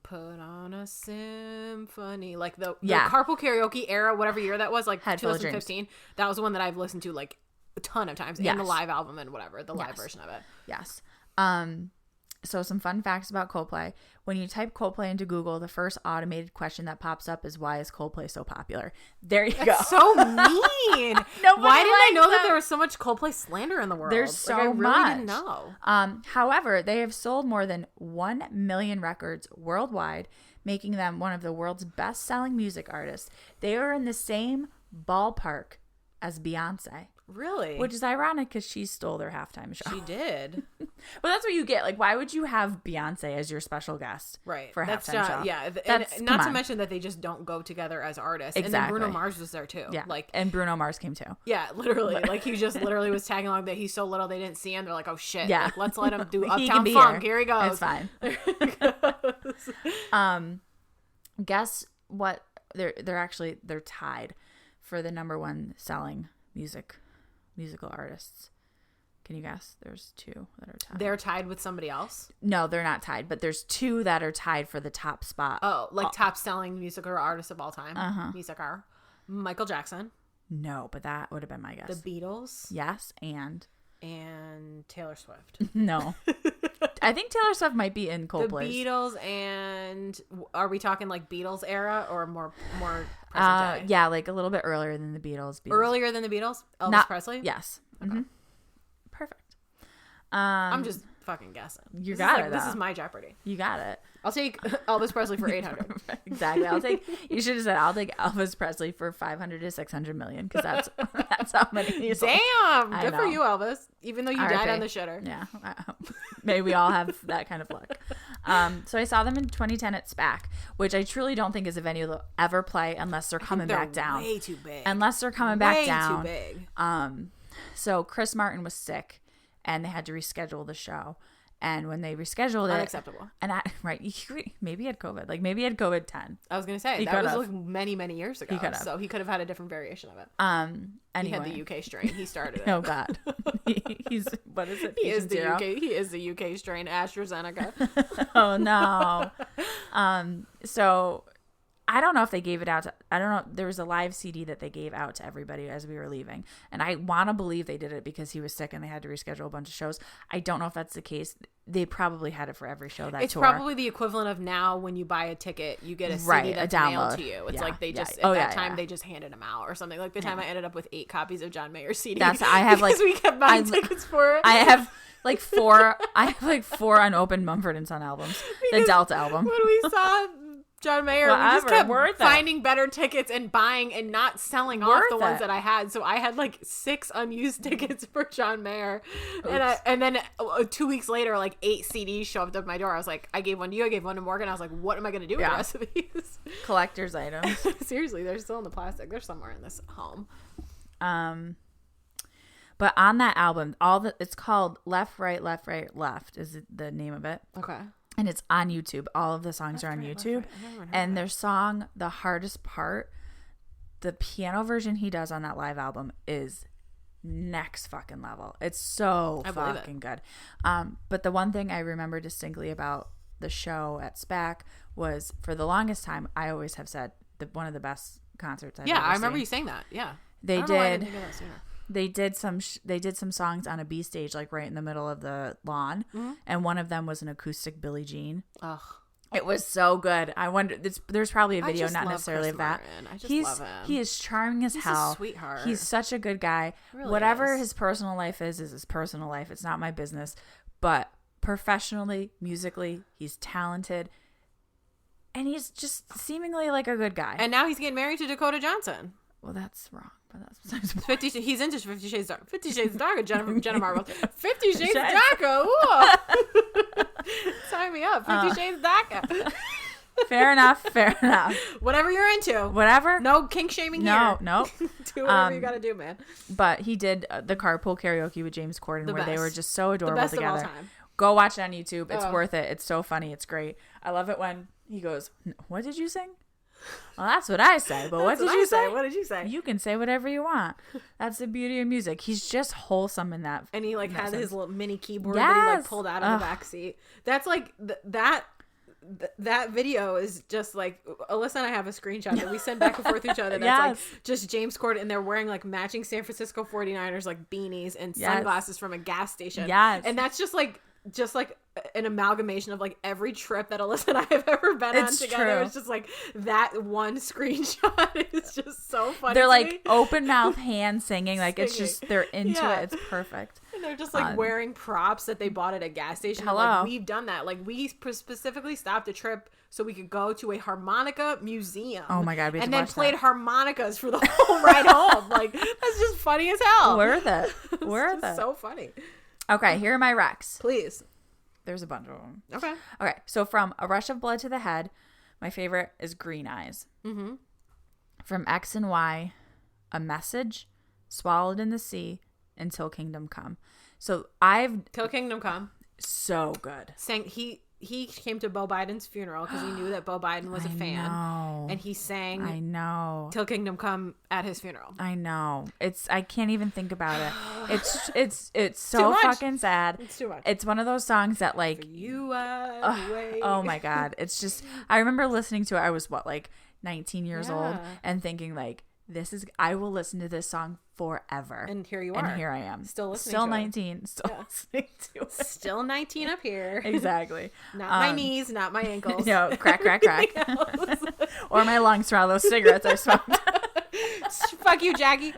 Put on a Symphony, like the Carpool Karaoke era, whatever year that was, like 2015. That was the one that I've listened to like a ton of times, and the live album and whatever, the live version of it. Yes. So some fun facts about Coldplay. When you type Coldplay into Google, the first automated question that pops up is, why is Coldplay so popular? There you go. So mean. Why didn't I know that there was so much Coldplay slander in the world? There's so I much. really didn't know. However, they have sold more than 1 million records worldwide, making them one of the world's best-selling music artists. They are in the same ballpark as Beyonce. Really? Which is ironic because she stole their halftime show. She did. Well, that's what you get. Like, why would you have Beyonce as your special guest for a halftime show? Yeah, and not to mention that they just don't go together as artists. Exactly. And then Bruno Mars was there too. Yeah, and Bruno Mars came too. Yeah, literally. Like, he just literally was tagging along that he's so little they didn't see him. They're like, oh shit. Yeah. Like, let's let him do Uptown Funk. Here he goes. It's fine. Guess what? They're tied for the number one selling musical artists. Can you guess? There's 2 that are tied. They're tied with somebody else? No, they're not tied, but there's 2 that are tied for the top spot. Oh, like top selling musical artist of all time. Musicar. Michael Jackson. No, but that would have been my guess. The Beatles. Yes, and Taylor Swift. No. I think Taylor Swift might be in Coldplay. The Beatles, and are we talking like Beatles era or more present day? Yeah, like a little bit earlier than the Beatles. Earlier than the Beatles? Elvis Presley? Yes. Okay. Mm-hmm. Perfect. I'm just fucking guessing. You got it. This is my Jeopardy. You got it. I'll take Elvis Presley for 800. Exactly. You should have said I'll take Elvis Presley for 500 to 600 million, because that's how many he's Damn. Good for you, Elvis. Even though you died on the shitter. Yeah. Maybe we all have that kind of luck. So I saw them in 2010 at SPAC, which I truly don't think is a venue they'll ever play unless they're coming back down. Way too big. Unless they're coming back down. Way too big. So Chris Martin was sick, and they had to reschedule the show. And when they rescheduled it, unacceptable. And maybe he had COVID. Like, maybe he had COVID 10. I was gonna say that was like many, many years ago. So he could have had a different variation of it. Anyway. He had the UK strain. He started it. Oh God. He's what is it? He is the UK strain, AstraZeneca. Oh no. So I don't know if they gave it out to, I don't know. There was a live CD that they gave out to everybody as we were leaving. And I want to believe they did it because he was sick and they had to reschedule a bunch of shows. I don't know if that's the case. They probably had it for every show that it's tour. Probably the equivalent of now when you buy a ticket, you get a CD that's mailed to you. It's like they just, at that time, they just handed them out or something. Like the time I ended up with 8 copies of John Mayer's CD. I have like, because we kept buying tickets for it. I have like 4 unopened Mumford & Son albums. The Delta album. When we saw John Mayer, we just kept finding better tickets and buying and not selling off the ones that I had. So I had like 6 unused tickets for John Mayer. And then 2 weeks later, like 8 CDs showed up at my door. I was like, I gave one to you, I gave one to Morgan. I was like, what am I going to do with the rest of these? Collector's items. Seriously, they're still in the plastic. They're somewhere in this home. But on that album, it's called Left, Right, Left is the name of it. Okay. And it's on YouTube. All of the songs are on YouTube. And their song, The Hardest Part, the piano version he does on that live album is next fucking level. It's so fucking good. But the one thing I remember distinctly about the show at SPAC was, for the longest time, I always have said one of the best concerts I've ever seen. Yeah, I remember you saying that. Yeah. They did. they did some songs on a B stage, like right in the middle of the lawn, and one of them was an acoustic Billie Jean. Ugh. It was so good. I wonder. There's probably a video, not necessarily of that. I just love him. He is charming as hell. He's a sweetheart. He's such a good guy. Really Whatever is. his personal life is his personal life. It's not my business. But professionally, musically, he's talented, and he's just seemingly like a good guy. And now he's getting married to Dakota Johnson. Well, that's wrong. But that's He's into 50 Shades Dark. 50 Shades Dark. Jenna Marbles. 50 Shades Darker. Ooh. Sign me up. 50 Shades Darker. Fair enough. Whatever you're into. Whatever. No kink shaming here. No. Do whatever you gotta do, man. But he did the carpool karaoke with James Corden, where they were just so adorable together. Of all time. Go watch it on YouTube. It's worth it. It's so funny. It's great. I love it when he goes, "What did you sing?" Well, that's what I say. But what did you say? What did you say? You can say whatever you want. That's the beauty of music. He's just wholesome in that. And he like had his little mini keyboard yes. that he like pulled out of the back seat. That's like that video is just like Alyssa and I have a screenshot that we send back and forth to each other. That's like just James Corden, and they're wearing like matching San Francisco 49ers like beanies and sunglasses from a gas station. Yes. And that's just like an amalgamation of like every trip that Alyssa and I have ever been on together. True. It's just like that one screenshot is just so funny. They're like open mouth hand singing. Like it's just, they're into it. It's perfect. And they're just like wearing props that they bought at a gas station. Hello. Like, we've done that. Like we specifically stopped a trip so we could go to a harmonica museum. Oh my God. And then played harmonicas for the whole ride home. Like that's just funny as hell. Worth it. Worth it. So funny. Okay. Here are my recs. Please. There's a bunch of them. Okay. So from A Rush of Blood to the Head, my favorite is Green Eyes. Mm-hmm. From X and Y, A Message, Swallowed in the Sea, and Till Kingdom Come. So Till Kingdom Come. So good. He came to Beau Biden's funeral because he knew that Beau Biden was a fan. And he sang I know. Till Kingdom Come at his funeral. I know. I can't even think about it. It's so fucking sad. It's too much. It's one of those songs that like For you I wait. Oh my God. It's just I remember listening to it. I was 19 years old and thinking like I will listen to this song forever. And here you are. And here I am. Still listening Still to 19. it. Still listening to it. Still 19 up here. Exactly. Not my knees, not my ankles. No, crack. Or my lungs for all those cigarettes I smoked. Fuck you, Jackie.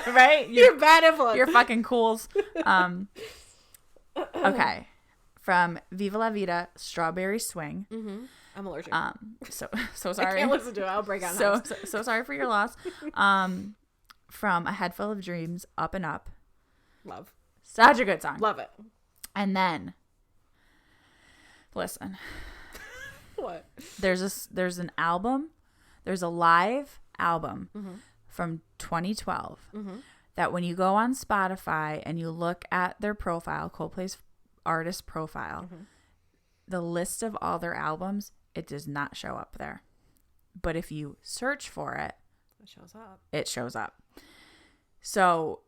Right? You're bad influence. You're fucking cools. Okay. From Viva La Vida, Strawberry Swing. Mm-hmm. I'm allergic. So sorry. I can't listen to it. I'll break out. So sorry for your loss. From A Head Full of Dreams, Up and Up. Love. Such a good song. Love it. And then, listen. What? There's an album. There's a live album from 2012 that when you go on Spotify and you look at their profile, Coldplay's artist profile, the list of all their albums, it does not show up there. But if you search for it, it shows up. So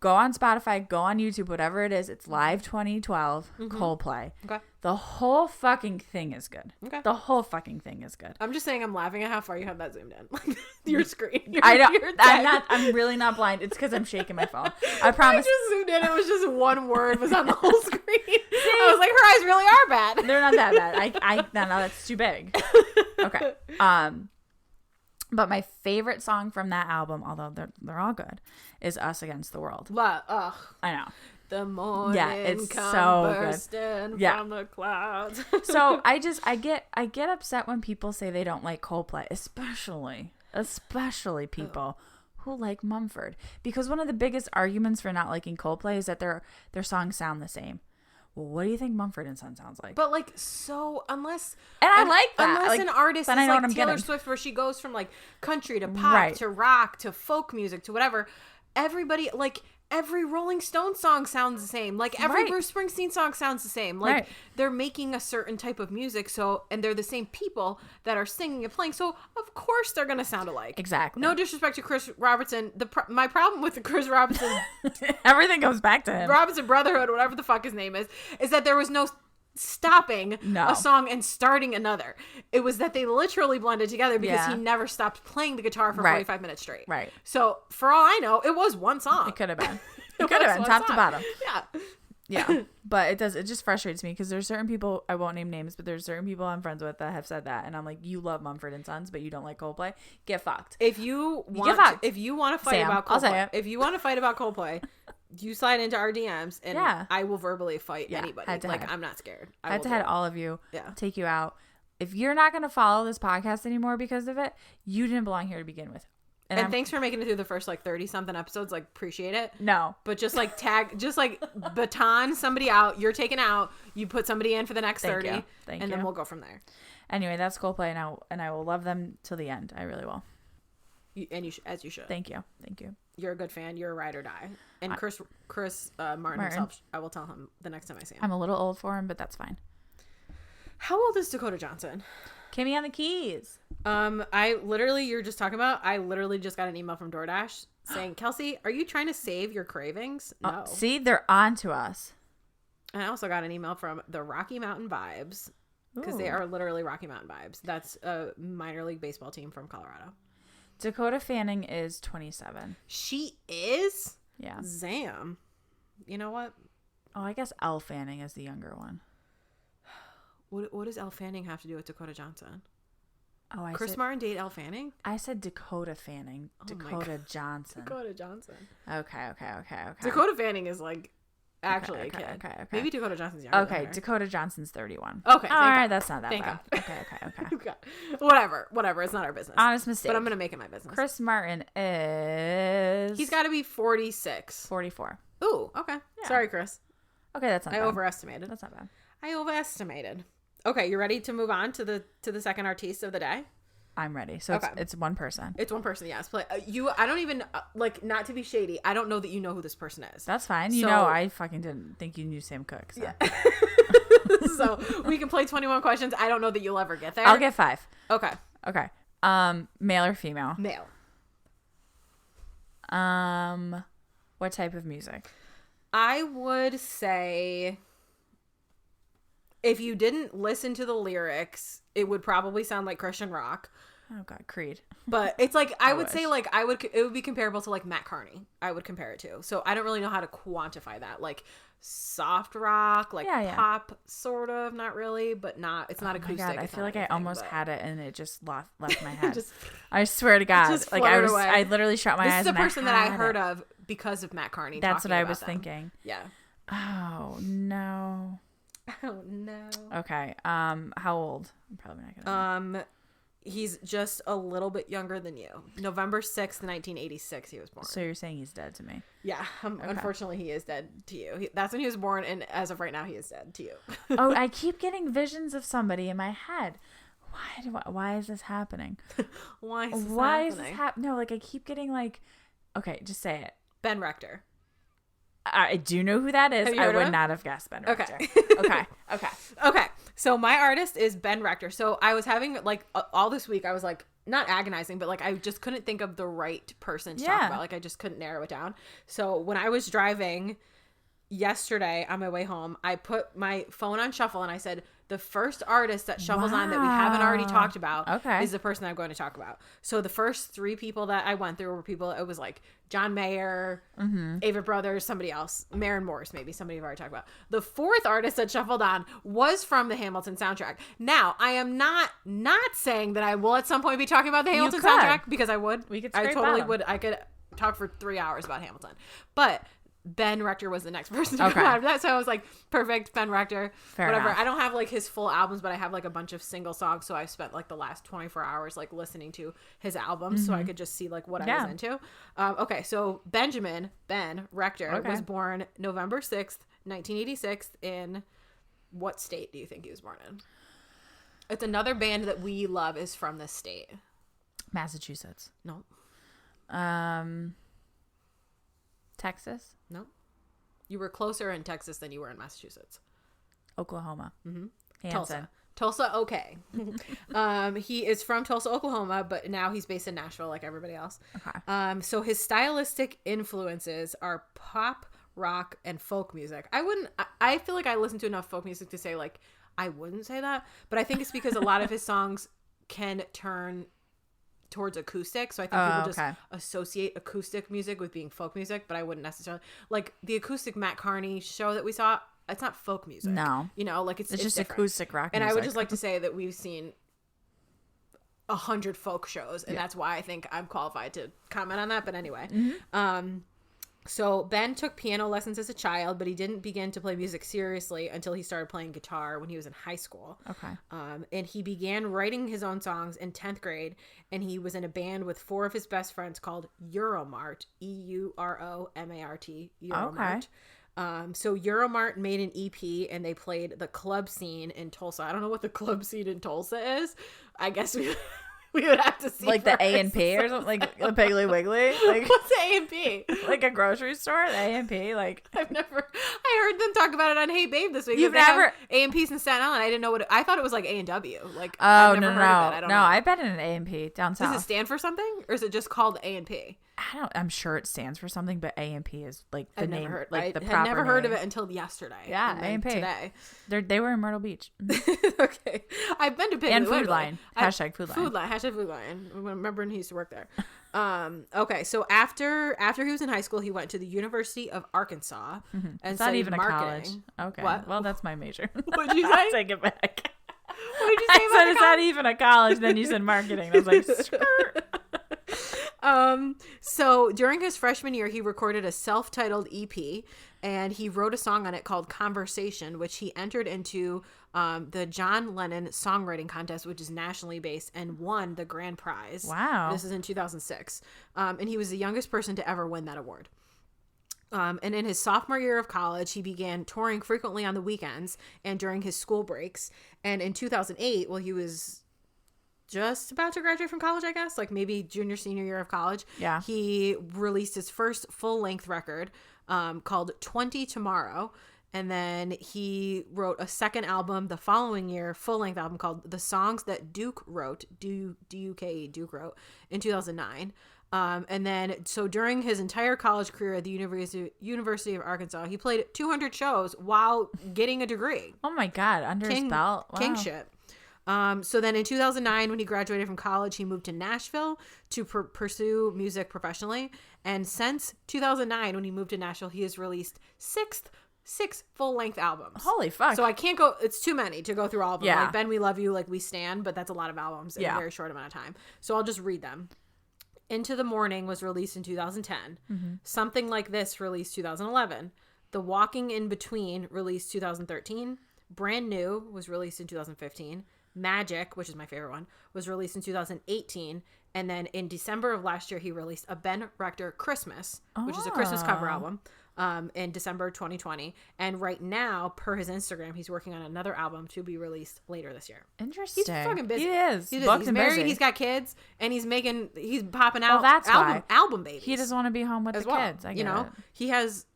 go on Spotify, go on YouTube, whatever it is. It's live 2012 Coldplay. Okay. The whole fucking thing is good. Okay. The whole fucking thing is good. I'm just saying I'm laughing at how far you have that zoomed in. Your screen. I know. I'm really not blind. It's because I'm shaking my phone. I promise. I just zoomed in. It was just one word was on the whole screen. I was like, her eyes really are bad. They're not that bad. No, that's too big. Okay. But my favorite song from that album, although they're all good, is Us Against the World. Ugh. I know. The morning it's come so bursting good. from the clouds. So I get upset when people say they don't like Coldplay, especially people who like Mumford, because one of the biggest arguments for not liking Coldplay is that their songs sound the same. Well, what do you think Mumford & Son sounds like? But like, so unless I like that. Unless an artist is like Taylor getting. Swift, where she goes from like country to pop to rock to folk music to whatever, everybody like every Rolling Stone song sounds the same. Like every Bruce Springsteen song sounds the same. Like they're making a certain type of music, and they're the same people that are singing and playing. So of course they're gonna sound alike. Exactly. No disrespect to Chris Robertson. My problem with the Chris Robertson, everything goes back to him. Robinson Brotherhood, whatever the fuck his name is that there was no stopping a song and starting another. It was that they literally blended together because he never stopped playing the guitar for 45 minutes straight. Right. So for all I know, it was one song. It could have been. It could have been top to bottom. Yeah. Yeah. But it just frustrates me because there's certain people, I won't name names, but there's certain people I'm friends with that have said that. And I'm like, you love Mumford & Sons, but you don't like Coldplay. Get fucked. If you want to fight about Coldplay, I'll say it. If you want to fight about Coldplay, you slide into our DMs and I will verbally fight anybody. I'm not scared. I had all of you take you out. If you're not going to follow this podcast anymore because of it, you didn't belong here to begin with. And thanks for making it through the first 30 something episodes. Appreciate it. No, but just baton somebody out. You're taken out. You put somebody in for the next 30, and then we'll go from there. Anyway, that's Coldplay, and I will love them till the end. I really will. As you should. Thank you. You're a good fan. You're a ride or die. And Chris Martin himself, I will tell him the next time I see him. I'm a little old for him, but that's fine. How old is Dakota Johnson? Kimmy on the keys. You're just talking about, I literally just got an email from DoorDash saying, Kelsey, are you trying to save your cravings? No. See, they're on to us. And I also got an email from the Rocky Mountain Vibes, because they are literally Rocky Mountain Vibes. That's a minor league baseball team from Colorado. Dakota Fanning is 27. She is? Yeah. Zam. You know what? Oh, I guess Elle Fanning is the younger one. What does Elle Fanning have to do with Dakota Johnson? Oh, Chris Martin date Elle Fanning? I said Dakota Fanning. Dakota Johnson. Dakota Johnson. Okay. Dakota Fanning is actually a kid. Okay. Maybe Dakota Johnson's younger. Okay, Dakota Johnson's 31. Okay. All right, that's not that bad. Okay. Whatever. It's not our business. Honest mistake. But I'm gonna make it my business. Chris Martin is. He's got to be 46. 44. Ooh. Okay. Yeah. Sorry, Chris. Okay, that's not bad. I overestimated. That's not bad. I overestimated. Okay, you ready to move on to the second artiste of the day? I'm ready. So it's one person. It's one person. Yes. I don't even not to be shady. I don't know that you know who this person is. That's fine. I fucking didn't think you knew Sam Cooke. So. Yeah. So we can play 21 questions. I don't know that you'll ever get there. I'll get 5. Okay. Male or female? Male. What type of music? I would say, if you didn't listen to the lyrics, it would probably sound like Christian rock. Oh God, Creed. But it's I would say it would be comparable to Matt Carney. I would compare it to. So I don't really know how to quantify that. Soft rock, pop, sort of, not really, but not. It's not acoustic. God, I feel like I almost had it and it just left my head. I swear to God, I literally shut my eyes. This is a person that I heard of because of Matt Carney. That's what I was thinking. Yeah. Oh no. Oh no. Okay. How old? I'm probably not gonna. He's just a little bit younger than you. November 6th, 1986, he was born. So you're saying he's dead to me? Yeah. Okay. Unfortunately, he is dead to you. That's when he was born, and as of right now, he is dead to you. Oh, I keep getting visions of somebody in my head. Why is this happening? Why is this happening? No, I keep getting okay, just say it. Ben Rector. I do know who that is. I would not have guessed Ben Rector. Okay. So my artist is Ben Rector. So I was having all this week, I was not agonizing, but I just couldn't think of the right person to talk about. I just couldn't narrow it down. So when I was driving yesterday on my way home, I put my phone on shuffle and I said, the first artist that shuffles on that we haven't already talked about is the person I'm going to talk about. So the first 3 people that I went through were people, it was John Mayer, Avett Brothers, somebody else, Maren Morris, maybe somebody I've already talked about. The 4th artist that shuffled on was from the Hamilton soundtrack. Now, I am not saying that I will at some point be talking about the Hamilton soundtrack, because I would. I totally would. I could talk for 3 hours about Hamilton. But Ben Rector was the next person to come out of that. So I was perfect, Ben Rector. Fair enough. I don't have his full albums, but I have a bunch of single songs. So I spent the last 24 hours listening to his albums so I could just see what I was into. Okay, so Ben Rector was born November 6th, 1986 in what state do you think he was born in? It's another band that we love is from this state. Massachusetts. No. Texas? No. You were closer in Texas than you were in Massachusetts. Oklahoma. Mm-hmm. Tulsa, okay. He is from Tulsa, Oklahoma, but now he's based in Nashville like everybody else. Okay. So his stylistic influences are pop, rock, and folk music. I feel like I listen to enough folk music to say like I wouldn't say that, but I think it's because a lot of his songs can turn towards acoustic, so I think people just associate acoustic music with being folk music, but I wouldn't necessarily. Like the acoustic Matt Carney show that we saw, it's not folk music. No. You know, like it's just different. Acoustic rock and music. I would just like to say that we've seen 100 folk shows, and that's why I think I'm qualified to comment on that, but anyway. So Ben took piano lessons as a child, but he didn't begin to play music seriously until he started playing guitar when he was in high school. Okay. And he began writing his own songs in 10th grade, and he was in a band with 4 of his best friends called Euromart, Euromart, Euromart. Okay. So Euromart made an EP, and they played the club scene in Tulsa. I don't know what the club scene in Tulsa is. I guess we would have to see. Like the A&P or something, like the Piggly Wiggly. Like, what's A&P? Like a grocery store, the A&P. Like I heard them talk about it on Hey Babe this week. You've never A&P's in Staten Island. I didn't know what I thought it was like A&W. Like I've never heard of it. I don't know. I've been in an A&P down south. Does it stand for something, or is it just called A&P? I'm sure it stands for something, but A&P is like the name. Heard, like I the had proper never heard name. of it until yesterday. Yeah, A&P. Today. They were in Myrtle Beach. Okay, I've been to Piggly and Food Wiggly. Line. Hashtag Food Line. Food Line. Hashtag Food Line. I remember when he used to work there. Okay, so after he was in high school, he went to the University of Arkansas and It's studied not even marketing. a college. Okay. What? Well, that's my major. What'd you say? I'll take it back. What did you say I about said the it's not even a college. Then you said marketing. I was like, skirt. So during his freshman year, he recorded a self-titled EP, and he wrote a song on it called Conversation, which he entered into the John Lennon Songwriting Contest, which is nationally based, and won the grand prize. Wow. This is in 2006. And he was the youngest person to ever win that award. And in his sophomore year of college, he began touring frequently on the weekends and during his school breaks. And in 2008, well, he was just about to graduate from college, I guess, like maybe junior, senior year of college. Yeah. He released his first full-length record called 20 Tomorrow. And then he wrote a second album the following year, full-length album called The Songs That Duke Wrote, D-U-K-E, Duke wrote, in 2009. And then, so during his entire college career at the University of Arkansas, he played 200 shows while getting a degree. Oh my God, under his belt. Wow. Kingship. So then in 2009, when he graduated from college, he moved to Nashville to pursue music professionally. And since 2009, when he moved to Nashville, he has released six full-length albums. Holy fuck. So I can't go, it's too many to go through all of them. Yeah. Like Ben, We Love You, like We Stand, but that's a lot of albums in a very short amount of time. So I'll just read them. Into the Morning was released in 2010. Something Like This released 2011. The Walking in Between released 2013. Brand New was released in 2015. Magic, which is my favorite one, was released in 2018. And then in December of last year, he released a Ben Rector Christmas, which is a Christmas cover album, in December 2020. And right now, per his Instagram, he's working on another album to be released later this year. Interesting. He's fucking busy. He is. He's Booked and married. busy. He's got kids, and he's popping out. Well, that's album babies. He doesn't want to be home with as the well. kids. I get it. He has.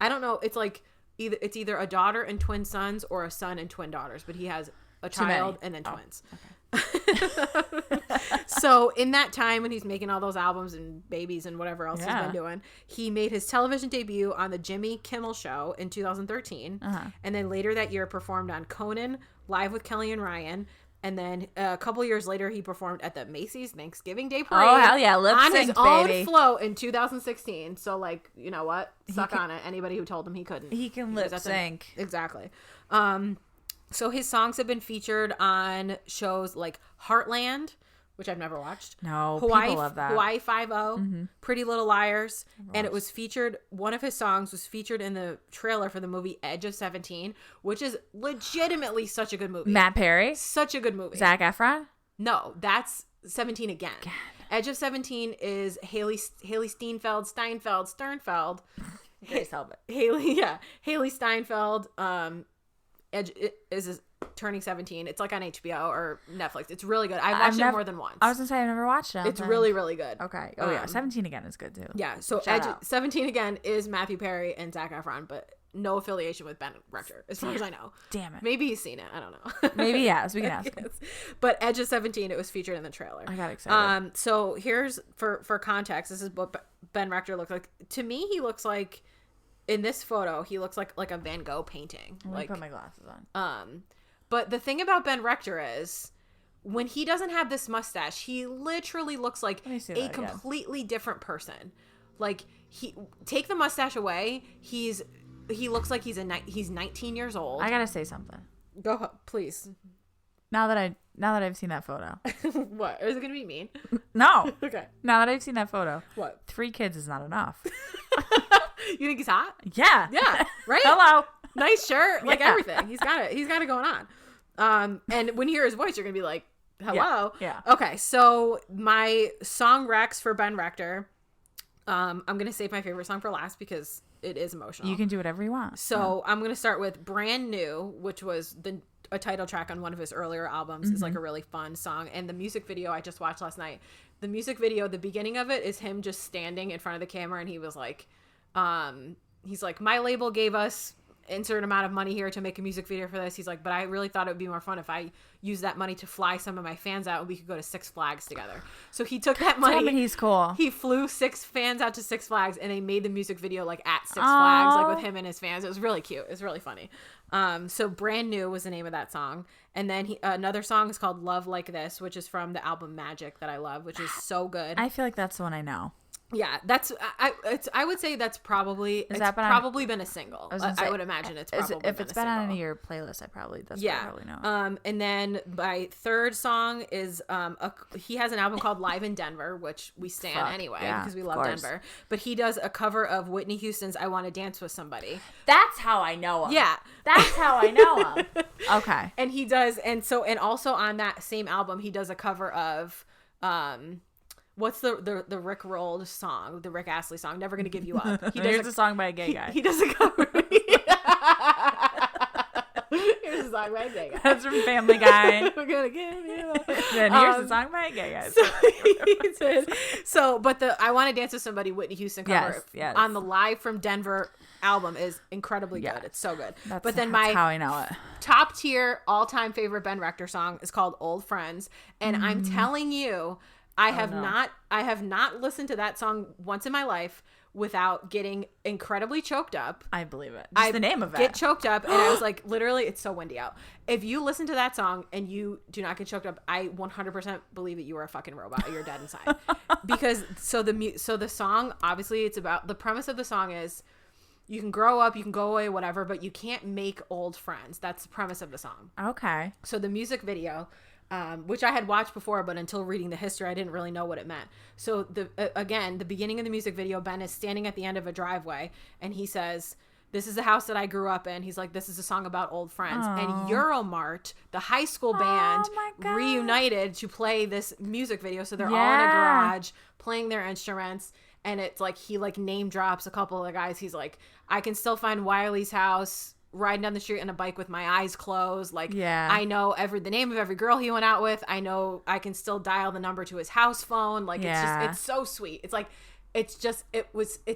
I don't know. It's like either a daughter and twin sons or a son and twin daughters, but he has a child and then twins. Okay. So in that time when he's making all those albums and babies and whatever else he's been doing, he made his television debut on the Jimmy Kimmel Show in 2013. And then later that year performed on Conan, Live with Kelly and Ryan. And then a couple years later, he performed at the Macy's Thanksgiving Day Parade. Oh, hell yeah. Lip on sync, his own baby. float in 2016. So, like, you know what? Suck on it. Anybody who told him he couldn't. He can lip sync. Exactly. So his songs have been featured on shows like Heartland, which I've never watched. No, Hawaii, people love that. Hawaii Five-0, Pretty Little Liars. And it was featured, one of his songs was featured in the trailer for the movie Edge of 17, which is legitimately such a good movie. Matt Perry? Such a good movie. Zac Efron? No, that's 17 again. God. Edge of 17 is Haley Steinfeld. Grace Helbet. Haley Steinfeld. Edge is turning 17. It's like on HBO or Netflix. It's really good. I've watched it more than once. I was gonna say I've never watched it. It's really, really good. Okay. Oh yeah, 17 again is good too. Yeah. So Edge 17 again is Matthew Perry and Zac Efron, but no affiliation with Ben Rector, as far as I know. Damn it. Maybe he's seen it. I don't know. Maybe yes. We can ask him. But Edge of 17, it was featured in the trailer. I got excited. So here's for context. This is what Ben Rector looks like. To me, he looks like in this photo, he looks like a Van Gogh painting. Let me put my glasses on. But the thing about Ben Rector is, when he doesn't have this mustache, he literally looks like a completely different person. Like, take the mustache away, he looks like he's 19 years old. I gotta say something. Go, please. Now that I've seen that photo. What? Is it gonna be mean? No. Okay. Now that I've seen that photo. What? 3 kids is not enough. You think he's hot? Yeah. Yeah. Right? Hello. Nice shirt. Like everything. He's got it going on. And when you hear his voice, you're gonna be like, hello. Yeah. Okay. So my song recs for Ben Rector. I'm gonna save my favorite song for last because it is emotional. You can do whatever you want. So I'm gonna start with Brand New, which was a title track on one of his earlier albums. It's like a really fun song. And the music video I just watched last night. The music video, the beginning of it is him just standing in front of the camera, and he was like, he's like, my label gave us insert amount of money here to make a music video for this. He's like, but I really thought it would be more fun if I used that money to fly some of my fans out and we could go to Six Flags together. So he took that money. He's cool. He flew 6 fans out to Six Flags, and they made the music video like at Six Flags, like with him and his fans. It was really cute. It was really funny. So Brand New was the name of that song. And then another song is called Love Like This, which is from the album Magic that I love, which is so good. I feel like that's the one I know. Yeah, I would say that's probably been a single. I would imagine it's probably if it's been on any of your playlists, I probably know. And then my third song is he has an album called Live in Denver, which we stan anyway because we love Denver. But he does a cover of Whitney Houston's "I Want to Dance with Somebody." That's how I know him. Yeah, that's how I know him. Okay. And he does, and also on that same album, he does a cover of what's the Rick Rolled song, the Rick Astley song, Never Gonna Give You Up. He does a song by a gay guy. He does a cover. Here's a song by a gay guy. That's from Family Guy. We're gonna give you up. Then here's a song by a gay guy. But the I Want to Dance with Somebody Whitney Houston cover on the Live from Denver album is incredibly good. It's so good. That's how I know it. Top tier all-time favorite Ben Rector song is called Old Friends, and I'm telling you, I have not listened to that song once in my life without getting incredibly choked up. I believe it. Just the name of it. Get choked up, and I was like, literally, it's so windy out. If you listen to that song and you do not get choked up, I 100% believe that you are a fucking robot. You're dead inside. Because so the song, obviously, it's about, the premise of the song is you can grow up, you can go away, whatever, but you can't make old friends. That's the premise of the song. Okay. So the music video, which I had watched before, but until reading the history, I didn't really know what it meant. So the beginning of the music video, Ben is standing at the end of a driveway, and he says, "This is the house that I grew up in." He's like, "This is a song about old friends." Aww. And Euromart, the high school band, reunited to play this music video. So they're all in a garage playing their instruments. And it's like, he like name drops a couple of the guys. He's like, "I can still find Wiley's house riding down the street on a bike with my eyes closed. Like, I know the name of every girl he went out with. I know I can still dial the number to his house phone." Like, it's so sweet. It's like, it's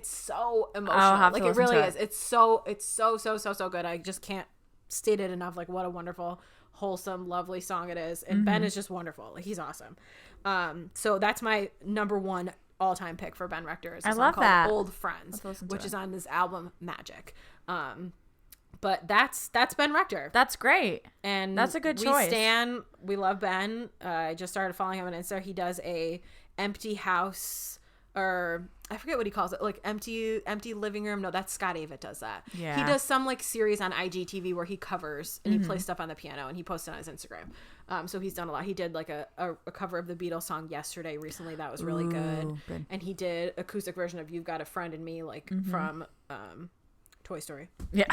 so emotional. Like, it really is. It's so good. I just can't state it enough. Like, what a wonderful, wholesome, lovely song it is. And Ben is just wonderful. Like, he's awesome. So that's my number one all-time pick for Ben Rector. Is a song called Old Friends, which is on his album Magic. But that's Ben Rector. That's great. And that's a good choice. We love Ben. I just started following him on Insta. He does a empty house, or I forget what he calls it, like empty living room. No, that's Scott Avett does that. Yeah. He does some like series on IGTV where he covers and he plays stuff on the piano, and he posts it on his Instagram. So he's done a lot. He did like a cover of the Beatles song Yesterday recently. That was really good. And he did acoustic version of You've Got a Friend in Me, like from Toy Story. Yeah.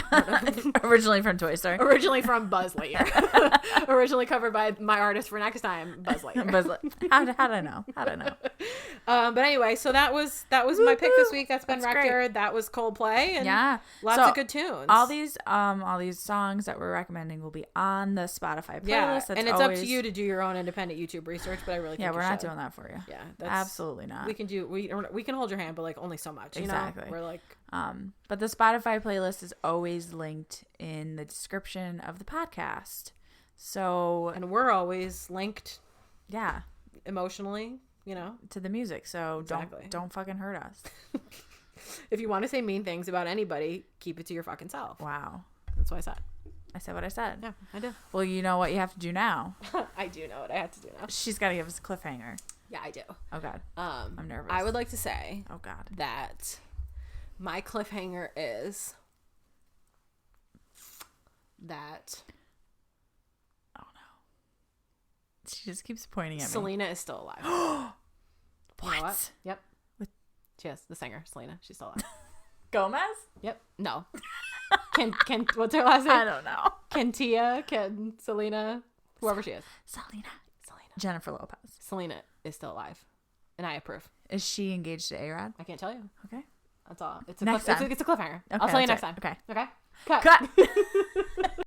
Originally from Toy Story. Originally from Buzz Lightyear. Originally covered by my artist for next time, Buzz Lightyear. How'd I know? But anyway, so that was my pick this week. That's Ben Rector. Great. That was Coldplay. And lots of good tunes. All these songs that we're recommending will be on the Spotify playlist. Yeah, and it's up to you to do your own independent YouTube research, but I really think we're not doing that for you. Yeah, absolutely not. We can hold your hand, but like only so much. Exactly. You know? We're like, but the Spotify playlist is always linked in the description of the podcast. So, and we're always linked, emotionally, you know, to the music. So don't fucking hurt us. If you want to say mean things about anybody, keep it to your fucking self. Wow. That's what I said. I said what I said. Yeah, I did. Well, you know what you have to do now. I do know what I have to do now. She's got to give us a cliffhanger. Yeah, I do. Oh, God. I'm nervous. I would like to say oh, God. that my cliffhanger is that... Oh, no. She just keeps pointing at me. Selena is still alive. What? You know what? Yep. With she is, the singer, Selena. She's still alive. Gomez? Yep. No. Can what's her last name? I don't know. Selena, whoever she is. Selena. Jennifer Lopez. Selena is still alive, and I approve. Is she engaged to A-Rod? I can't tell you. Okay. That's all. It's Next time. It's a cliffhanger. Okay, I'll tell you next right. time. Okay. Okay. Cut.